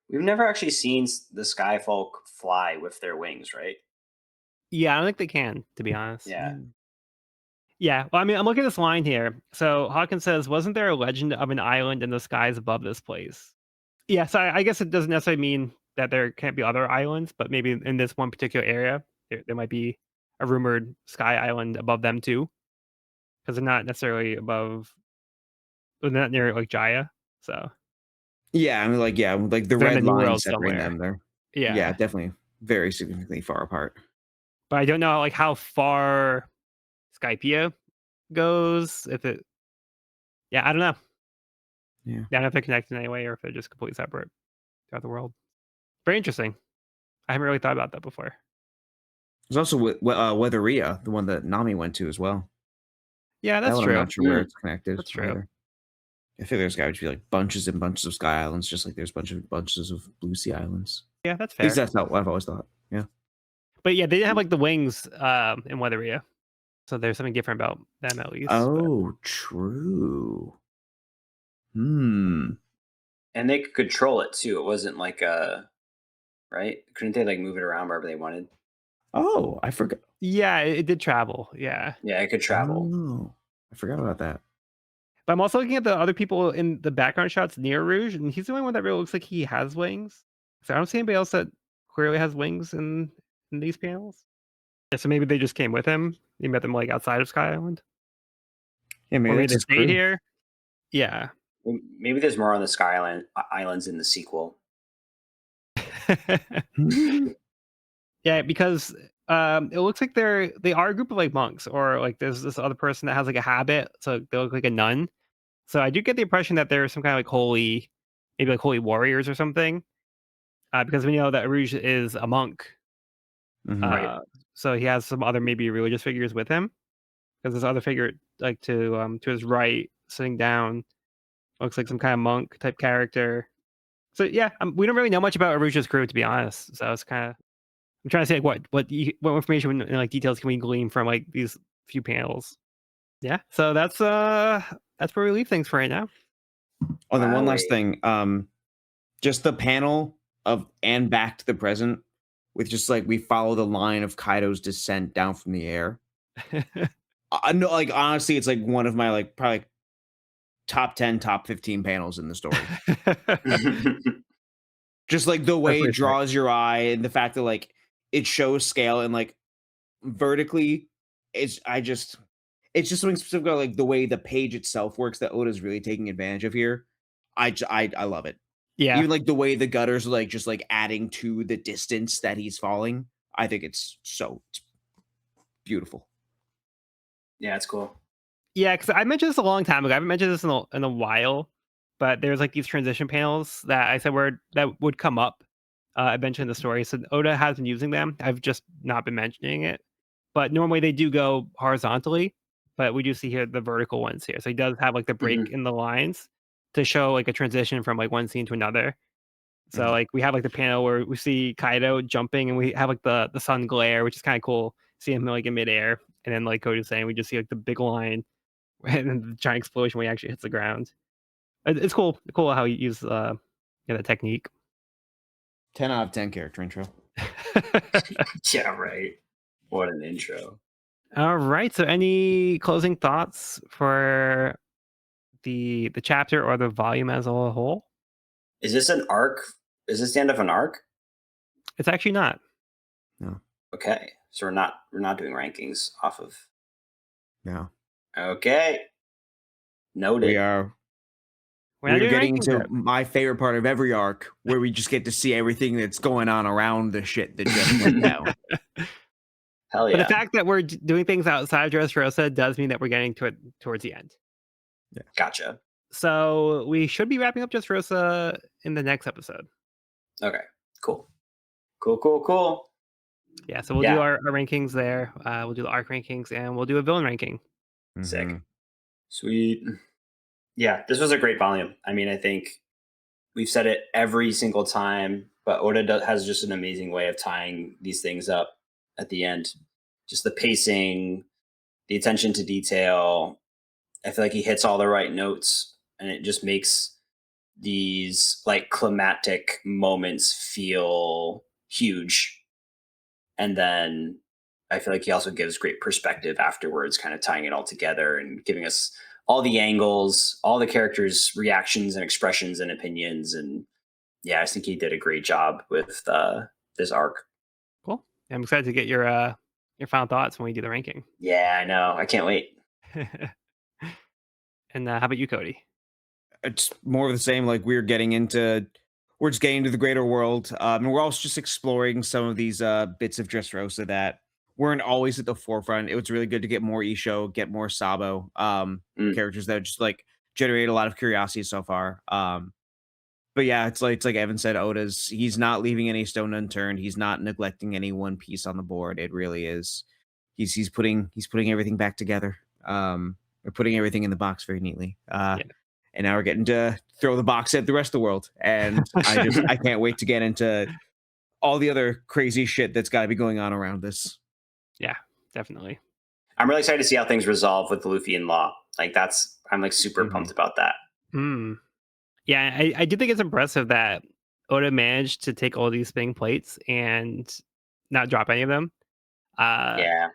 We've never actually seen the Skyfolk fly with their wings, right? Yeah, I don't think they can, to be honest. Yeah. Yeah, well, I mean, I'm looking at this line here. So Hawkins says, "Wasn't there a legend of an island in the skies above this place?" Yeah, so I guess it doesn't necessarily mean that there can't be other islands, but maybe in this one particular area, there might be a rumored sky island above them too, because they're not necessarily above, they're not near like Jaya. So Yeah, I mean, like, yeah, like the they're in the red New line World separating somewhere. them there. Yeah, Yeah, definitely very significantly far apart. but I don't know like how far Skypiea goes. If it, yeah, I don't know. Yeah. Yeah, I don't know if they're connected in any way or if they're just completely separate throughout the world. Very interesting. I haven't really thought about that before. There's also Weatheria, the one that Nami went to as well. Yeah, That that's one I'm true. not sure where it's connected That's true. either. I feel there's got to be like bunches and bunches of Sky Islands, just like there's bunches of Blue Sea Islands. Yeah, that's At least fair. that's not what I've always thought. Yeah. But yeah, they didn't have like the wings in Weatheria. So there's something different about them at least. But Oh, true. Hmm. And they could control it too. It wasn't like a right. Couldn't they like move it around wherever they wanted? Oh, I forgot. yeah, it did travel. Yeah. Yeah, it could travel. Oh, I forgot about that. But I'm also looking at the other people in the background shots near Rouge, and he's the only one that really looks like he has wings. So I don't see anybody else that clearly has wings in these panels. Yeah, so maybe they just came with him. He met them like outside of Sky Island, Yeah, or maybe maybe that's they his stayed crew. here. Yeah. Maybe there's more on the Islands in the sequel. Yeah, because it looks like they are a group of like monks, or like there's this other person that has like a habit, so they look like a nun. So I do get the impression that they're some kind of like holy, maybe like holy warriors or something, because we know that Rouge is a monk. Mhm. Right. Uh, so he has some other maybe religious figures with him. Because this other figure, like to his right, sitting down, looks like some kind of monk type character. So yeah, we don't really know much about Aruja's crew, to be honest. So it's kind of I'm trying to say like, what information and like details can we glean from like these few panels. Yeah, so that's where we leave things for right now. Oh, then one last Wowie. thing. Just the panel of and back to the present with just like we follow the line of Kaido's descent down from the air. I know, like honestly, it's like one of my like probably top 10, top 15 panels in the story. Just like the That's way it pretty sick. draws your eye and the fact that like it shows scale and like vertically, it's just something specific about like the way the page itself works that Oda's really taking advantage of here. I love it. Yeah, Even like the way the gutters are like just like adding to the distance that he's falling. I think it's beautiful. Yeah, it's cool. yeah, because I mentioned this a long time ago. I haven't mentioned this in a while, but there's like these transition panels that I said were that would come up. I mentioned in the story. So Oda has been using them. I've just not been mentioning it. But normally they do go horizontally, but we do see here the vertical ones here. So he does have like the break Mhm. in the lines to show like a transition from like one scene to another. So Mhm. like we have like the panel where we see Kaido jumping and we have like the sun glare, which is kind of cool. See him like in midair, and then like Cody's saying, we just see like the big line and then the giant explosion when he actually hits the ground. It's cool how you use the technique. 10 out of 10 character intro. Yeah, right. What an intro. All right. So, any closing thoughts for the chapter or the volume as a whole? Is this an arc? Is this the end of an arc? It's actually not. No, Okay. So we're not doing rankings off of. no. Okay. We Noted. are We're we not are doing getting rankings into yet. my favorite part of every arc where we just get to see everything that's going on around the shit that just went down. Hell But the yeah. fact that we're doing things outside of Dressrosa does mean that we're getting to it towards the end. Yeah. Gotcha. So we should be wrapping up Dressrosa in the next episode. Okay. Cool. Cool. Cool. Cool. Yeah, so we'll do Yeah. our rankings there. We'll do the arc rankings and we'll do a villain ranking. Sick. Mhm. Sweet. Yeah. This was a great volume. I mean, I think we've said it every single time, but has just an amazing way of tying these things up at the end. Just the pacing, the attention to detail. I feel like he hits all the right notes, and it just makes these like climatic moments feel huge. And then I feel like he also gives great perspective afterwards, kind of tying it all together and giving us all the angles, all the characters' reactions and expressions and opinions. And yeah, I think he did a great job with this arc. Cool. I'm excited to get your final thoughts when we do the ranking. Yeah, I know. I can't wait. And how about you, Cody? It's more of the same. Like we're just getting into the greater world, and we're also just exploring some of these bits of Dressrosa that weren't always at the forefront. It was really good to get more Isho, get more Sabo, Mm, characters that just like generate a lot of curiosity so far. But yeah, it's like Evan said, he's not leaving any stone unturned. He's not neglecting any one piece on the board. It really is. He's putting everything back together. Or putting everything in the box very neatly. Yeah. And now we're getting to throw the box at the rest of the world. And I can't wait to get into all the other crazy shit that's got to be going on around this. Yeah, definitely. I'm really excited to see how things resolve with Luffy and Law. I'm like super Mhm. pumped about that. Mm. Yeah, I do think it's impressive that Oda managed to take all these spinning plates and not drop any of them. Uh, Yeah.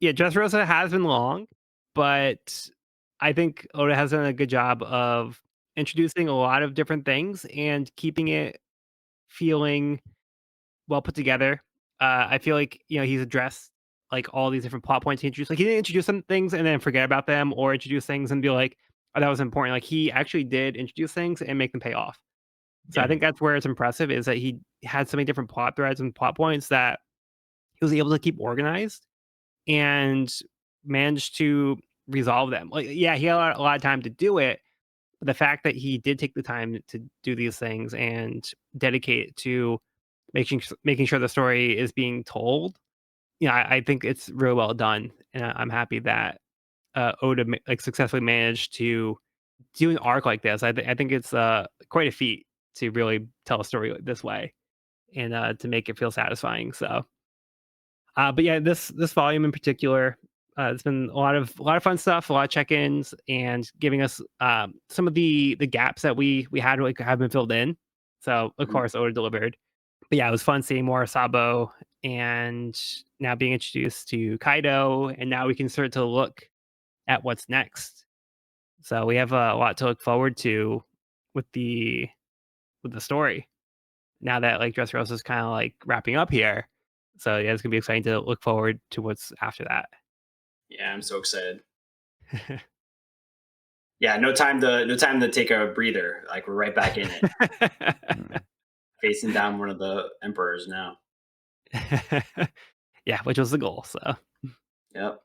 yeah, Dressrosa has been long, but I think Oda has done a good job of introducing a lot of different things and keeping it feeling well put together. I feel like, he's addressed, like, all these different plot points he introduced. Like, he didn't introduce some things and then forget about them or introduce things and be like, "Oh, that was important." Like, he actually did introduce things and make them pay off. So I Yeah. think that's where it's impressive is that he had so many different plot threads and plot points that he was able to keep organized and managed to resolve them. Like, yeah, he had a lot of time to do it, but the fact that he did take the time to do these things and dedicate it to making sure the story is being told, I think it's really well done, and I'm happy that Oda like successfully managed to do an arc like this. I think it's quite a feat to really tell a story this way and to make it feel satisfying. So, but yeah, this volume in particular, it's been a lot of fun stuff, a lot of check-ins, and giving us some of the gaps that we had like have been filled in. So of Mhm. course, Oda delivered. But yeah, it was fun seeing more Sabo and now being introduced to Kaido, and now we can start to look at what's next. So we have a lot to look forward to with the story now that like Dressrosa is kind of like wrapping up here. So yeah, it's gonna be exciting to look forward to what's after that. Yeah, I'm so excited. Yeah, no time to take a breather. Like we're right back in it, Mm. facing down one of the emperors now. Yeah, which was the goal. So Yep.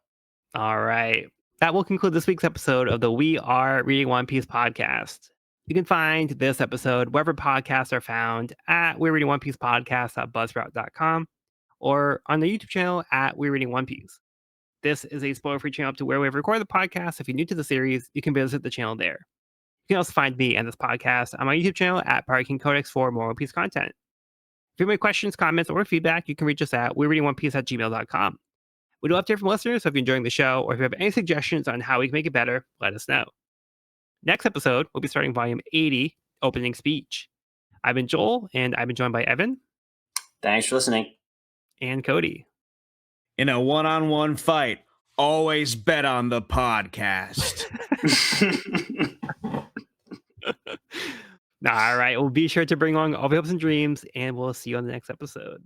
all right. That will conclude this week's episode of the We Are Reading One Piece podcast. You can find this episode wherever podcasts are found at We're Reading One Piece podcast.buzzsprout.com or on the YouTube channel at We're Reading One Piece. This is a spoiler free channel up to where we have recorded the podcast. If you're new to the series, you can visit the channel there. You can also find me and this podcast on my YouTube channel at Pirate King Codex for more One Piece content. If you have any questions, comments, or feedback, you can reach us at werereadingonepiece@gmail.com. We'd love to hear from listeners, so if you're enjoying the show or if you have any suggestions on how we can make it better, let us know. Next episode, we'll be starting volume 80, Opening Speech. I've been Joel, and I've been joined by Evan Thanks for listening. and Cody. In a one-on-one fight, always bet on the podcast. All right, we'll be sure to bring along all the hopes and dreams, and we'll see you on the next episode.